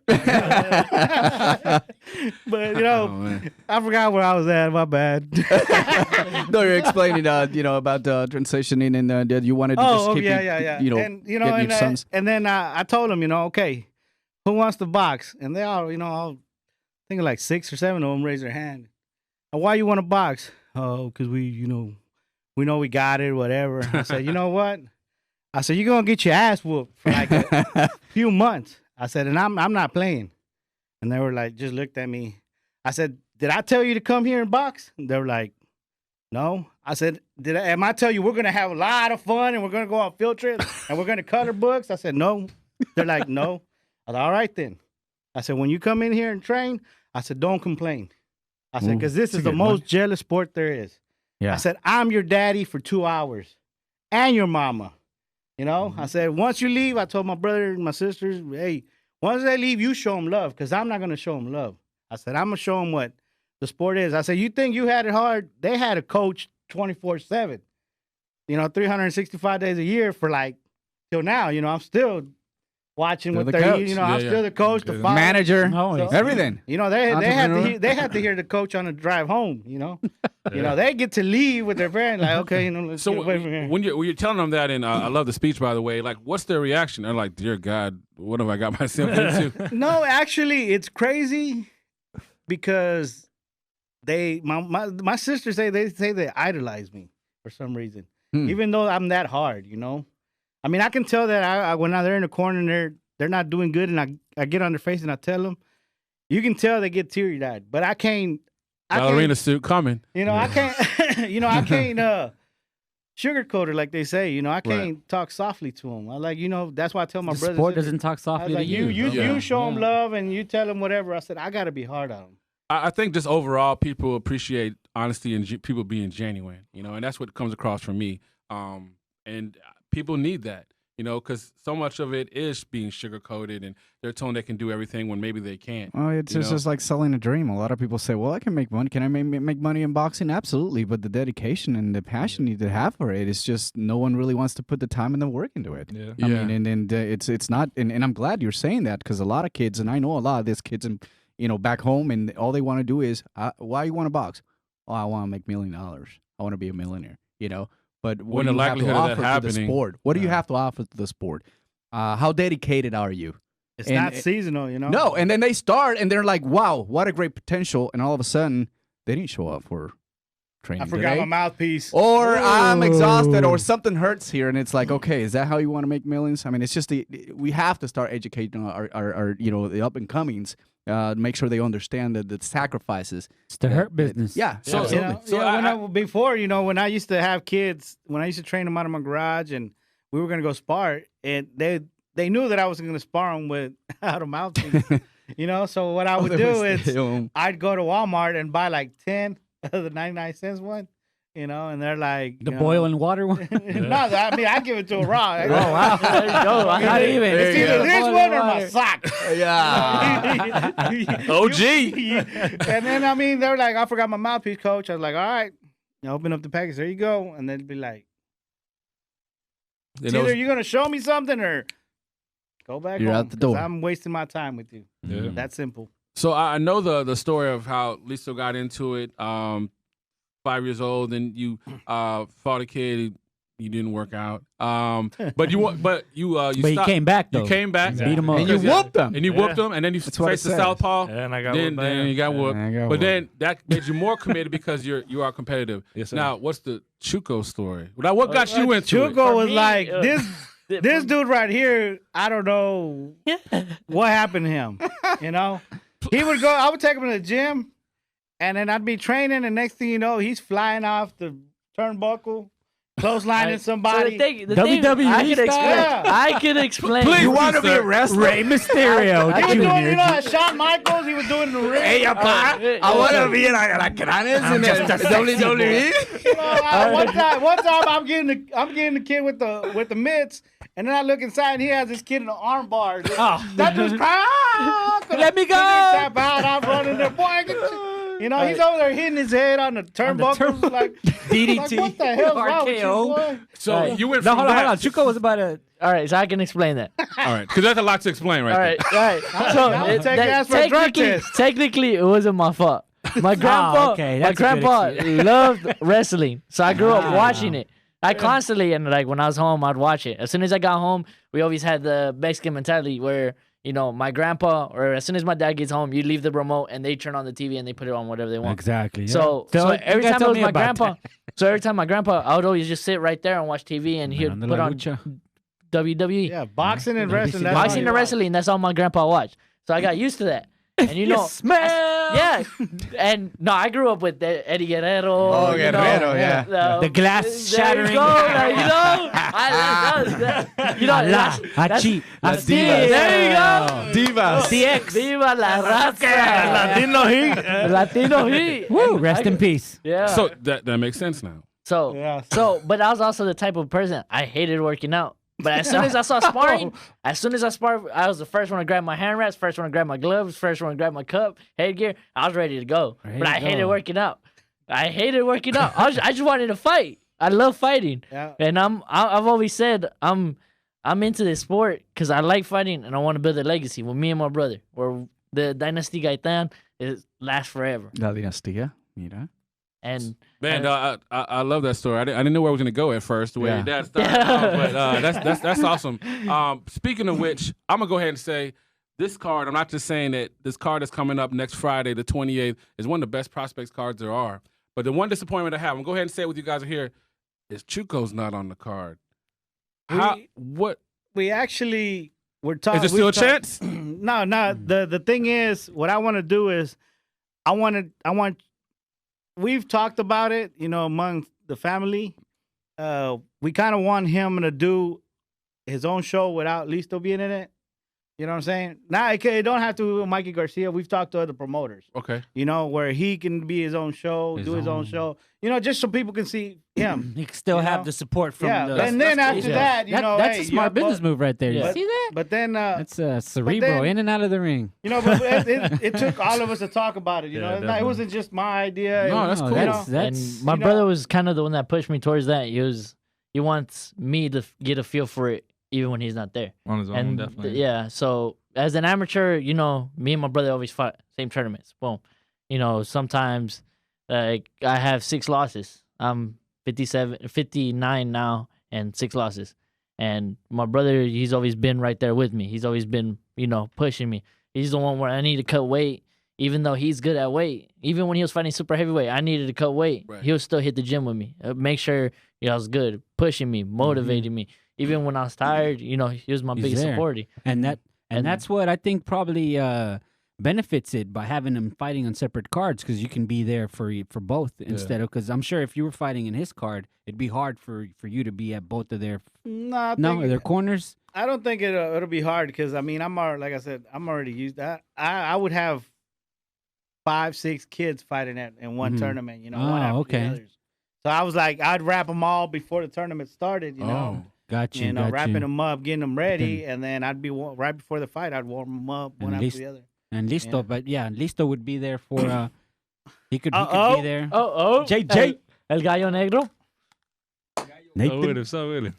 But, you know, I forgot where I was at. My bad. No, you're explaining, you know, about transitioning, and that you wanted to just keep yeah. you know, and, you know, getting your sons. and then I told them, you know, okay, who wants to box? And they all, you know, I think like 6 or 7 of them raised their hand. And why you want to box? Oh, because we know we got it, whatever. I said, you know what? I said, you're going to get your ass whooped for like a few months. I said, and I'm not playing. And they were like, just looked at me. I said, did I tell you to come here and box? And they were like, no. I said, am I tell you we're going to have a lot of fun and we're going to go on field trips and we're going to color books? I said, no. They're like, no. I said, all right then. I said, when you come in here and train, I said, don't complain. I said, because this is the most jealous sport there is. Yeah. I said, I'm your daddy for 2 hours and your mama. You know, I said, once you leave, I told my brother and my sisters, hey, once they leave, you show them love, because I'm not going to show them love. I said, I'm going to show them what the sport is. I said, you think you had it hard? They had a coach 24/7, you know, 365 days a year for like till now. You know, I'm still watching Still what the they're coach. eating. You know, I'm Yeah, still the coach, the father. Manager, No, everything. You know, they Entrepreneur. had to hear the coach on the drive home. You know, they get to leave with their parents. Like, okay, let's So get away from here. when you're telling them that, and I love the speech, by the way. Like, what's their reaction? They're like, "Dear God, what have I got myself into?" No, actually, it's crazy because my sisters say they idolize me for some reason, even though I'm that hard. You know, I mean, I can tell that I when they're in the corner and they're not doing good, and I get on their face and I tell them, you can tell they get teary eyed, but I can't. Ballerina suit coming. You know, I can't. I can't sugarcoat it like they say. You know, I can't talk softly to them. I like, that's why I tell my The brothers. sport doesn't talk I was softly like, to you. you show them love and you tell them whatever. I said, I got to be hard on them. I think just overall, people appreciate honesty and people being genuine. And that's what comes across for me. And people need that. Because so much of it is being sugar-coated, and they're told they can do everything when maybe they can't. Oh, it's just like selling a dream. A lot of people say, well, I can make money. Can I make money in boxing? Absolutely. But the dedication and the passion you have for it, it's just no one really wants to put the time and the work into it. Yeah. I mean, and it's not, and I'm glad you're saying that, because a lot of kids, and I know a lot of these kids, back home, and all they want to do is, why you want to box? Oh, I want to make $1 million. I want to be a millionaire, But what When do the you have to likelihood of that offer to the happening- sport? What do you have to offer to the sport? How dedicated are you? It's And not it- seasonal, No, and then they start, and they're like, wow, what a great potential. And all of a sudden, they didn't show up for training I forgot today. my mouthpiece. Or I'm exhausted, or something hurts here, and it's like, okay, is that how you want to make millions? I mean, it's just we have to start educating our the up and comings, make sure they understand the sacrifices. It's the hurt business. Yeah, So- absolutely. Before, when I used to have kids, when I used to train them out of my garage, and we were gonna go spar, and they knew that I was gonna spar them with out of mouthpiece. So what I would do is I'd go to Walmart and buy like 10 of the 99-cent one. And they're like The boiling water one. No, I mean I give it to a raw. Oh wow! There you go. Not even. It's either this one or my sock. Yeah. OG. And then they're like, I forgot my mouthpiece, coach. I was like, all right, open up the package. There you go. And they'd be like, it's either you're gonna show me something or go back You're home, out the door. 'cause I'm wasting my time with you. Yeah. That simple. So I know the story of how Listo got into it. 5 years old, and you fought a kid. He didn't work out. But you But he stopped. came back though. You came back. Beat him up. And you whooped them. And you whooped him, and then you That's what faced it the says. southpaw. And I got Then whooped. you got whooped. I got But whooped. then that made you more committed because you are competitive. Yes, sir. Now, what's the Chuco story? Now, what got you into it? Chuco was me, like, this dude right here, I don't know what happened to him. He would go, I would take him to the gym, and then I'd be training, and next thing you know, he's flying off the turnbuckle, clotheslining somebody. So the thing, WWE I can style? explain. I can explain. Please. You want to be a wrestler? Rey Mysterio. He was Junior. doing, at Shawn Michaels, he was doing the ring. Hey, papá, I want to be la Cranes in the WWE. One time I'm getting the kid with the mitts, and then I look inside and he has this kid in the arm bars. That dude's crying. Let me go. Tap out, I'm running there. Boy, he's over there hitting his head on the turnbuckles like DDT. Like, what the hell's wrong with you, RKO. boy? So Right. you went No, from hold on, that. hold on. Chuco was about to. All right, so I can explain that. All right, because that's a lot to explain right All there. right, all right. So I'll take your ass for a drug test. technically, it wasn't my fault. My grandpa, okay, my that's a good grandpa excuse. loved wrestling, so I grew up watching it. I constantly, and like when I was home, I'd watch it. As soon as I got home, we always had the Mexican mentality where, my grandpa, or as soon as my dad gets home, you leave the remote and they turn on the TV and they put it on whatever they want. Exactly. So every time it was my grandpa, I would always just sit right there and watch TV, and he'd put on WWE. Yeah, boxing and wrestling. that's Boxing all and you wrestling, that's all my grandpa watched. So I got used to that. And smell. yeah. And no, I grew up with Eddie Guerrero. Oh, Guerrero, yeah. The glass there shattering. You go, like, Hachi. There you go. Divas. DX. Viva la raza. Latino heat. Latino heat. Woo, rest in peace. Yeah. So that makes sense now. But I was also the type of person, I hated working out. But as soon as I saw sparring, I was the first one to grab my hand wraps, first one to grab my gloves, first one to grab my cup, headgear. I was ready to go. But I hated working out. I just wanted to fight. I love fighting. Yeah. And I've always said I'm I'm into this sport because I like fighting and I want to build a legacy with me and my brother. Where the Dynasty Gaitan lasts forever. La dinastía, mira. And Man, I love that story. I didn't know where I was going to go at first, the way your dad started off, but that's awesome. Speaking of which, I'm going to go ahead and say this card, I'm not just saying that this card that's coming up next Friday, the 28th, is one of the best prospects cards there are. But the one disappointment I have, I'm going to go ahead and say it with you guys are here, is Chuco's not on the card. We actually were talking. Is there still a chance? No. The thing is, what I want to do is, we've talked about it, among the family. We kind of want him to do his own show without Listo being in it. You know what I'm saying? Now, it don't have to be with Mikey Garcia. We've talked to other promoters. Okay. Where he can be his own show, do his own show. Just so people can see him. He can still have the support from the... And then after that, that's a smart business move right there. Yeah. You see that? But then... That's cerebral, in and out of the ring. But it took all of us to talk about it. It wasn't just my idea. No, that's cool. And my brother was kind of the one that pushed me towards that. He wants me to get a feel for it, even when he's not there. On his own, definitely. So as an amateur, me and my brother always fought same tournaments. Boom. Sometimes like I have 6 losses. I'm 59 now and 6 losses. And my brother, he's always been right there with me. He's always been, pushing me. He's the one where I need to cut weight, even though he's good at weight. Even when he was fighting super heavyweight, I needed to cut weight. Right. He'll still hit the gym with me. Make sure I was good, pushing me, motivating me. Even when I was tired, he was my biggest supporter. And that's what I think probably benefits it by having them fighting on separate cards, because you can be there for both instead of, because I'm sure if you were fighting in his card, it'd be hard for you to be at both of their their corners. I don't think it'll be hard because I'm already, like I said, I'm already used that. I would have 5-6 kids fighting in one tournament. One after the others. So I was like, I'd wrap them all before the tournament started. Got you. Wrapping them up, getting them ready, and then I'd be right before the fight. I'd warm them up one after the other. And Listo, but Listo would be there for. He could be there. JJ, El Gallo Negro. Nathan.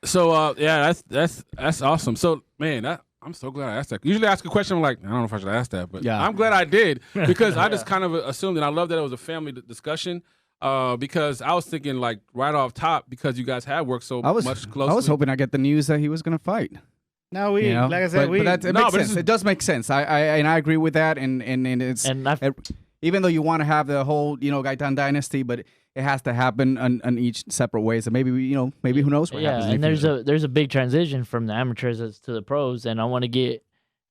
So that's awesome. So man, I'm so glad I asked that. Usually I ask a question, I'm like, I don't know if I should ask that, but I'm glad I did because I just kind of assumed, and I love that it was a family discussion. Because I was thinking like right off top, because you guys had worked so much closely. I was hoping I get the news that he was going to fight. No, like I said, but it makes sense. It does make sense. I agree with that, and it's even though you want to have the whole Gaitan dynasty, but it has to happen on each separate ways. And maybe who knows what happens. And there's a big transition from the amateurs to the pros, and I want to get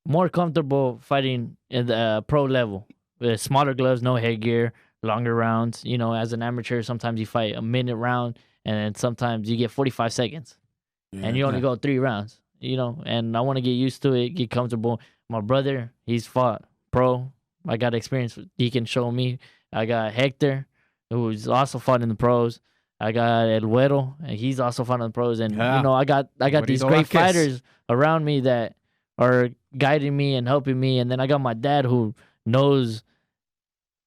more comfortable fighting at the pro level with smaller gloves, no headgear, longer rounds. As an amateur, sometimes you fight a minute round, and then sometimes you get 45 seconds, and you only go 3 rounds. And I want to get used to it, get comfortable. My brother, he's fought pro. I got experience. He can show me. I got Hector, who's also fought in the pros. I got El Güero, and he's also fought in the pros. And I got these great fighters around me that are guiding me and helping me. And then I got my dad, who knows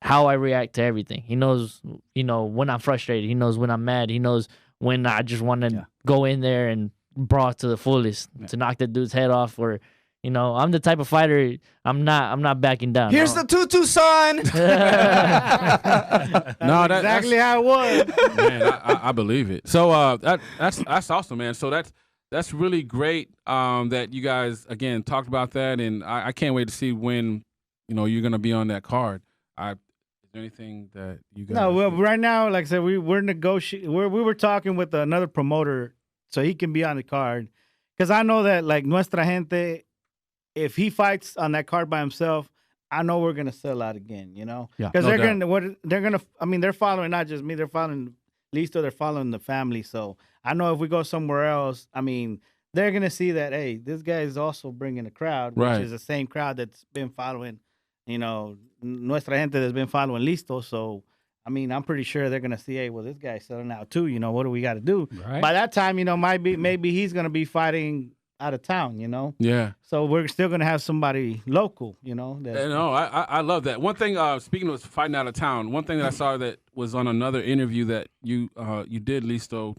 how I react to everything. He knows, when I'm frustrated. He knows when I'm mad. He knows when I just want to go in there and brawl to the fullest to knock that dude's head off. Or, I'm the type of fighter. I'm not backing down. Here's the tutu, son. No, that's exactly how it was. Man, I believe it. So that's awesome, man. So that's really great that you guys again talked about that, and I can't wait to see when you're gonna be on that card. Is there anything that you guys? No, well, right now, like I said, we're negotiating. We were talking with another promoter so he can be on the card, because I know that like Nuestra Gente, if he fights on that card by himself, I know we're gonna sell out again. Because they're gonna. I mean, they're following not just me; they're following Listo. They're following the family. So I know if we go somewhere else, I mean, they're gonna see that this guy is also bringing a crowd, which is the same crowd that's been following. Nuestra Gente that's been following Listo. So, I mean, I'm pretty sure they're going to see, hey, well, this guy's selling out too. What do we got to do? Right. By that time, maybe he's going to be fighting out of town, Yeah. So we're still going to have somebody local, I love that. One thing, speaking of fighting out of town, one thing that I saw that was on another interview that you did, Listo,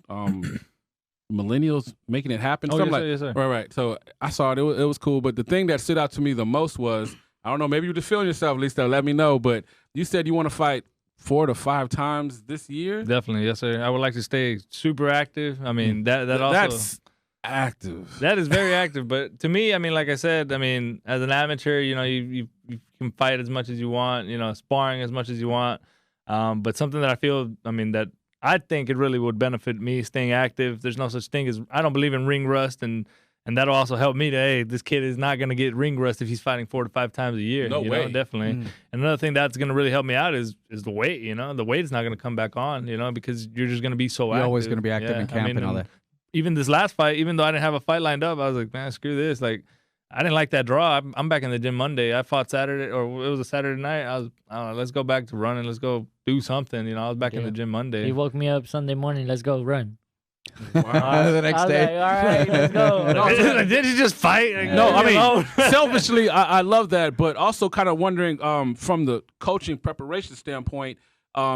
millennials making it happen. Oh, So yes, I'm like, sir, yes, sir. right. So I saw it. It was cool. But the thing that stood out to me the most was, I don't know, maybe you're just feeling yourself, Listo. Let me know. But you said you want to fight 4 to 5 times this year. Definitely, yes, sir. I would like to stay super active. I mean, that also That's active. that is very active. But to me, I mean, like I said, I mean, as an amateur, you know, you can fight as much as you want, you know, sparring as much as you want. But something that I feel, I mean, that I think it really would benefit me staying active. There's no such thing as, I don't believe in ring rust, and that'll also help me to, hey, this kid is not going to get ring rust if he's fighting 4 to 5 times a year. No you way. know, definitely. And another thing that's going to really help me out is the weight, you know. The weight is not going to come back on, you know, because you're just going to be so active. You're always going to be active Yeah, in camp and all that. Even this last fight, even though I didn't have a fight lined up, I was like, man, screw this. Like, I didn't like that draw. I'm back in the gym Monday. I fought Saturday, or it was a Saturday night. I don't know, let's go back to running. Let's go do something. You know, I was back in the gym Monday. He woke me up Sunday morning. Let's go run. Wow. The next I was day. like, all right, let's go. Did you just fight? Like, No, I leave me mean, alone. selfishly, I love that, but also kind of wondering from the coaching preparation standpoint,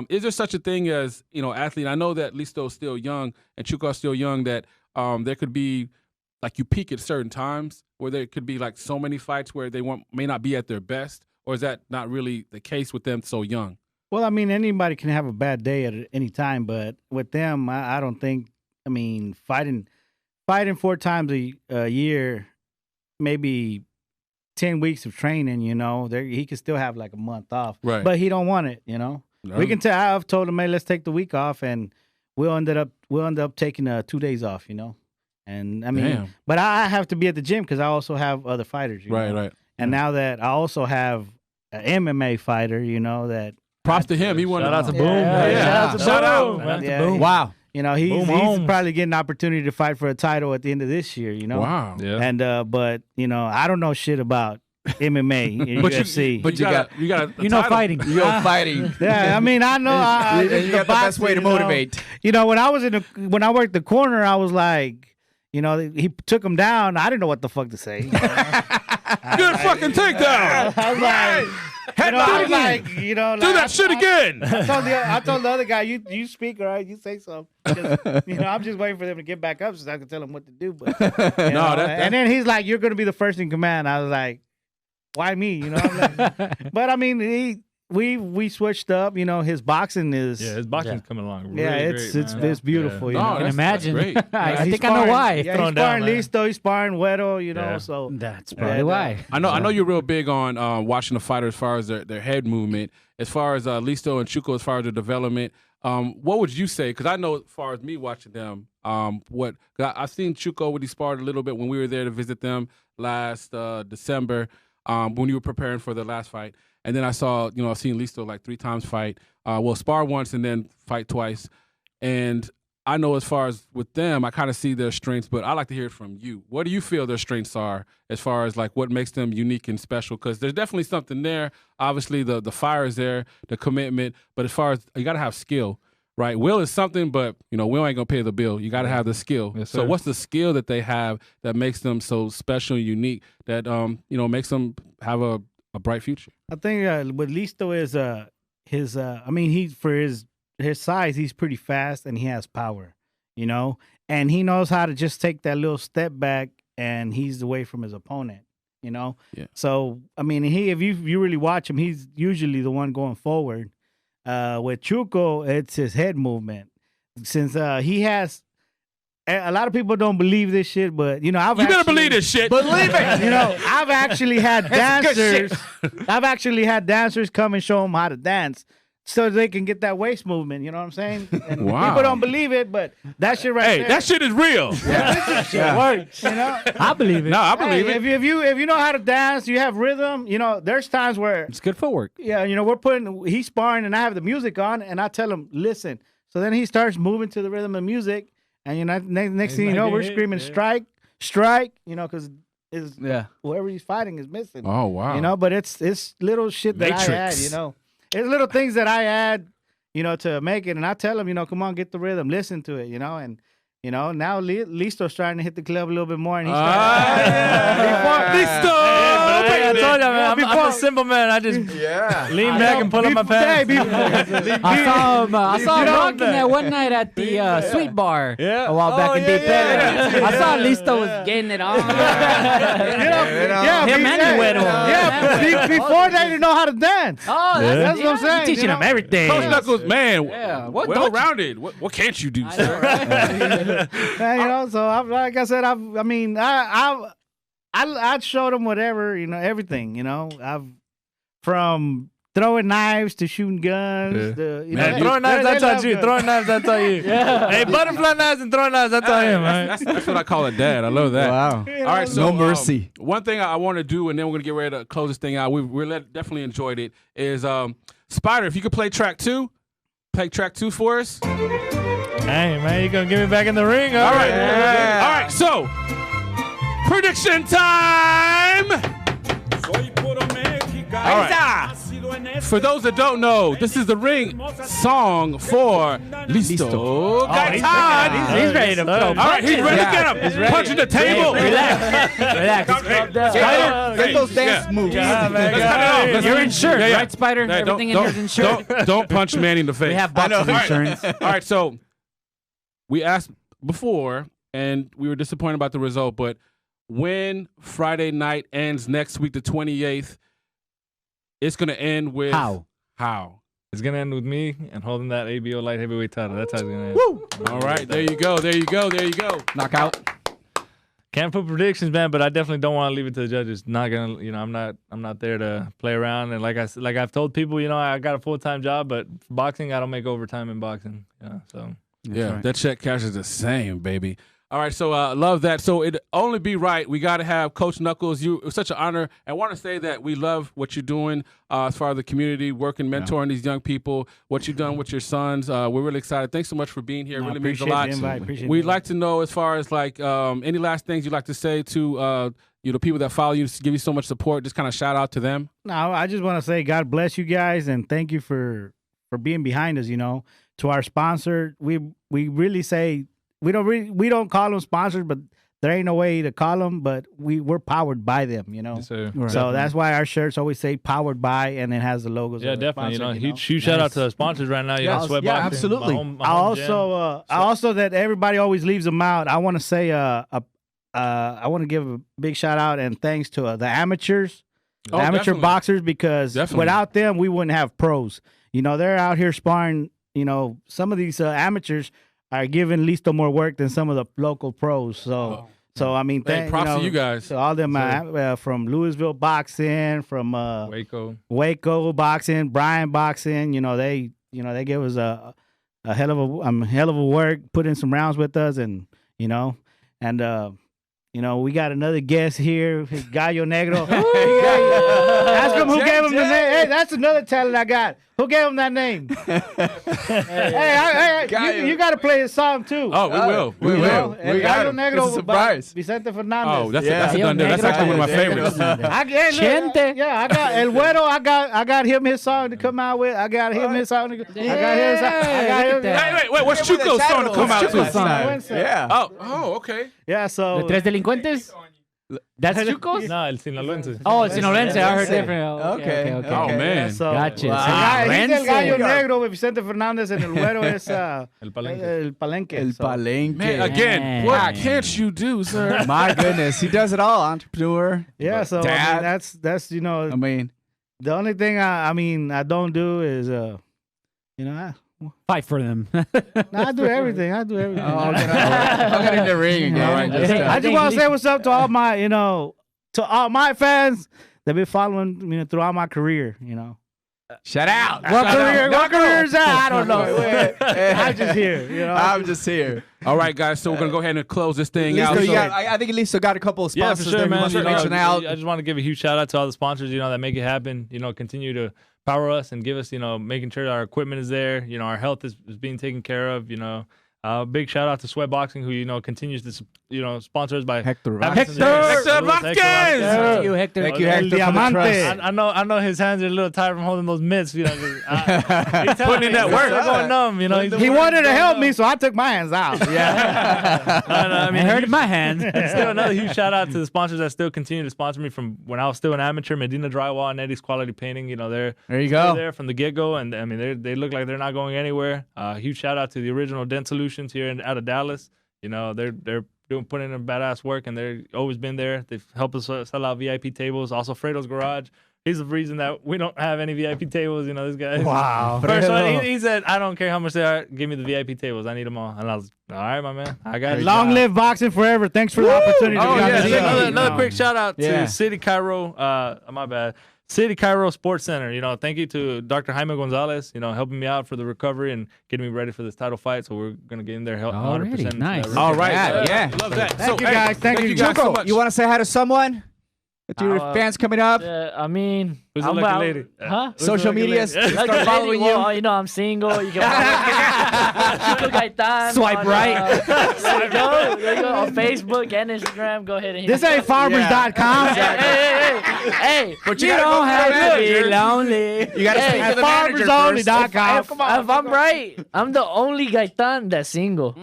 is there such a thing as, you know, athlete? I know that Listo's still young and Chuco's still young, that there could be, like, you peak at certain times where there could be, like, so many fights where they may not be at their best, or is that not really the case with them so young? Well, I mean, anybody can have a bad day at any time, but with them, I don't think. I mean, fighting 4 times a year, maybe 10 weeks of training. You know, he could still have like a month off, Right. but he don't want it. You know, we can tell. I've told him, hey, let's take the week off, and we'll end up taking 2 days off. You know, and I mean, Damn. but I have to be at the gym because I also have other fighters. You know? Right. And now that I also have an MMA fighter, you know that. Props to him. He won. Shout out to Boom. Yeah. Shout out. Shout out to Yeah, Boom. Wow. You know, he's Boom Holmes. probably getting an opportunity to fight for a title at the end of this year, you know? Wow. Yeah. And, but, you know, I don't know shit about MMA and But UFC. you got You know, fighting. You're fighting. Yeah, I mean, I know. And you got the best way to motivate. You know, when I worked the corner, I was like, you know, he took him down. I didn't know what the fuck to say. Good fucking takedown. I was like, you know, Do that shit again. I told the other guy, you speak, all right? You say something. You know, I'm just waiting for them to get back up so I can tell them what to do. But you know, and then he's like, you're going to be the first in command. I was like, why me? You know, I'm like, but I mean, we switched up. You know, his boxing is His boxing's coming along. Really yeah, great, it's man. beautiful. You No, know? I can that's imagine. great. I He's think I know why. Yeah, he's Throwing down, sparring man. Listo, he's sparring Weddle, you know, Yeah. so That's probably And, why. I know you're real big on watching the fighter as far as their head movement. As far as Listo and Chuco, as far as their development, what would you say? Because I know as far as me watching them, I've seen Chuco when he sparred a little bit when we were there to visit them last December when you were preparing for the last fight. And then I've seen Listo like 3 times fight. Spar once and then fight twice. And I know as far as with them, I kind of see their strengths, but I like to hear it from you. What do you feel their strengths are as far as like what makes them unique and special? Because there's definitely something there. Obviously, the fire is there, the commitment. But as far as you got to have skill, right? Will is something, but you know, will ain't gonna pay the bill. You got to have the skill. Yes, so sir. what's the skill that they have that makes them so special and unique that makes them have a bright future? I think what Listo is his I mean, he's for his size, he's pretty fast and he has power, you know, and he knows how to just take that little step back and he's away from his opponent, you know. Yeah. So I mean, if you really watch him, he's usually the one going forward. With Chuco, it's his head movement. Since he has, a lot of people don't believe this shit, but you know, You better believe this shit. Believe it. You know, I've actually had That's good dancers. I've actually had dancers come and show them how to dance, so they can get that waist movement. You know what I'm saying? And Wow. people don't believe it, but that shit right Hey, there. that shit is real. shit works. You know. I believe it. No, I believe Hey, it. if you know how to dance, you have rhythm. You know, there's times where It's good footwork. yeah, you know, he's sparring and I have the music on and I tell him listen. So then he starts moving to the rhythm of music, and you know, next thing you know, we're screaming strike. You know, because whoever he's fighting is missing. Oh wow. You know, but it's little shit that I add, Matrix. you know. It's little things that I add, you know, to make it. And I tell him, you know, come on, get the rhythm, listen to it, you know. And You know, now Listo's trying to hit the club a little bit more, and he's Listo! I told you, man, I'm a simple man. I just lean back and pull up my pants. I saw him rocking that one night at the Sweet Bar a while back in Deep Ellum. I saw Listo was getting it on. Before they didn't know how to dance. Oh, that's what I'm saying. You're teaching them everything. Coach Knuckles, man, well-rounded. What can't you do, sir? You know, so like I said, I showed them whatever, you know, everything, you know. I've from throwing knives to shooting guns. To, you know, throwing knives, I taught you. Throwing knives, I taught you. Hey, butterfly knives and throwing knives, I taught him. That's what I call a dad. I love that. Wow. You know, All right, so no mercy. One thing I want to do, and then we're gonna get ready to close this thing out. We definitely enjoyed it. Is Spider, if you could play track 2 for us. Hey, man, you gonna get me back in the ring? All right. All right. So, prediction time. All right. For those that don't know, this is the ring song for Listo Gaitan. He's ready to go. All right, he's ready to get him. Punching the table. Relax. Get those dance moves. You're insured, right, Spider? Hey, Everything in here is insured. Don't punch Manny in the face. We have boxing insurance. All right, so we asked before, and we were disappointed about the result, but when Friday night ends next week, the 28th, it's going to end with... How? It's going to end with me and holding that ABO light heavyweight title. That's how it's going to end. Woo! All right, there you go. Knockout. Can't put predictions, man, but I definitely don't want to leave it to the judges. Not gonna, you know, I'm not there to play around. And like I've told people, you know, I got a full-time job, but boxing, I don't make overtime in boxing. So yeah, that check cashes the same, baby. All right, so love that. So it'd only be right. We got to have Coach Knuckles. It was such an honor. I want to say that we love what you're doing as far as the community, working, mentoring these young people, what you've done with your sons. We're really excited. Thanks so much for being here. It really means a lot. We'd like to know as far as like any last things you'd like to say to the people that follow you, give you so much support, just kind of shout out to them. No, I just want to say God bless you guys and thank you for being behind us, you know. To our sponsor, we really say we don't call them sponsors, but there ain't no way to call them, but we're powered by them, you know. Yes, sir. Right. So that's why our shirts always say powered by, and it has the logos. Yeah, of the definitely. sponsor, Huge shout out to the sponsors right now. You know, Sweat yeah, Boxing, absolutely. my home gym. I also that everybody always leaves them out. I want to say I want to give a big shout out and thanks to the amateurs, amateur boxers, because without them we wouldn't have pros. You know, they're out here sparring. You know, some of these amateurs are giving Listo more work than some of the local pros. So, I mean, props to you guys. So all them from Louisville boxing, from Waco boxing, Bryan boxing. You know, they give us a hell of a work, put in some rounds with us, and we got another guest here, Gallo Negro. Ask him who gave him the name. Hey, that's another talent I got. Who gave him that name? hey, you got to play his song too. Oh, we will. We will. Gallo Negro, it's a surprise. Vicente Fernandez. Oh, that's a done deal. That's actually one of my favorites. I got El Güero. I got him his song to come out with. I got him his song. Wait, what's Chuco's song to come out to? Yeah. Oh, okay. Yeah, so The Tres Delincuentes? That's Chuco's? No, El Sinaloense. Oh, El Sinaloense. I heard different. Okay. Oh, man. So, Gotcha. He's El Gallo Negro with Vicente Fernandez, and El Güero is El Palenque. El Palenque. El Palenque. Man, again, what can't you do, sir? My goodness, he does it all. Entrepreneur. Yeah, so Dad. I mean, that's I mean, the only thing I don't do is Fight for them. I do everything. I'll get in the ring again. All right, I just want to say what's up to all my fans that been following me throughout my career. You know, shout out. What career is that? I don't know. I'm just here. You know, I'm just here. All right, guys. So we're gonna go ahead and close this thing out. Listo, I think Listo got a couple of sponsors yeah, for sure, there. man. I just want to give a huge shout out to all the sponsors, that make it happen. Continue to power us and give us, making sure our equipment is there. Our health is being taken care of. Big shout out to Sweat Boxing, who continues to sponsor us by Hector having Vasquez. some- Vasquez! Thank you, Hector. Thank you, El Hector, for the Diamante. trust. I know his hands are a little tired from holding those mitts. Putting Putting in that work. Going numb. He wanted to help me, so I took my hands out. Yeah. I mean, I heard in my hands. still another huge shout out to the sponsors that still continue to sponsor me from when I was still an amateur. Medina Drywall and Eddie's Quality Painting. They're There you still go. there from the get go, and I mean they look like they're not going anywhere. Huge shout out to the original Dent Solutions here out of Dallas. They're putting in badass work, and they've always been there. They've helped us sell out VIP tables. Also, Fredo's Garage. He's the reason that we don't have any VIP tables. This guy. Wow. First one, he said, "I don't care how much they are. Give me the VIP tables. I need them all." And I was, "All right, my man. I got it." Long live boxing forever. Thanks for the opportunity. Oh, to yeah, come yeah. see. Another quick shout out Yeah. to City Cairo. My bad. City Cairo Sports Center. Thank you to Dr. Jaime Gonzalez. Helping me out for the recovery and getting me ready for this title fight. So we're gonna get in there, help 100%. Alrighty, nice. All right. Yeah. Love that. Thank you, guys. Thank you, guys so Chuco, much. you want to say hi to someone? To your fans coming up? I mean, Who's the I'm lucky about- lady? Huh? Who's the Social lucky medias. lady? Start Lucky following lady, you. well, I'm single. You can Chuco Gaitan. Swipe on, right. there you go. On Facebook and Instagram. Go ahead and hit This me ain't up. farmers.com. Hey, But You don't have to be lonely. You got to Hey, speak to the manager first. farmersonly.com. if I'm right, I'm the only Gaitan that's single.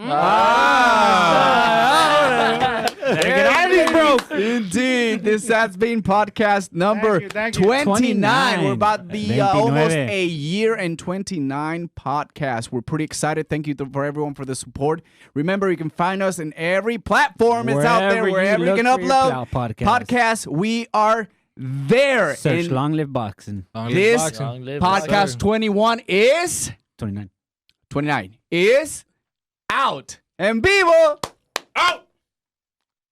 Eddie's broke. Indeed. This has been podcast number Thank you. 29. We're about the almost 29. a year and 29 podcast. We're pretty excited. Thank you for everyone for the support. Remember, you can find us in every platform. It's out there, wherever you can look for your upload podcast. We are there. Search And Long Live Boxing. this Long live podcast boxing. 21 is 29. 29 is out. EnVivo. Out.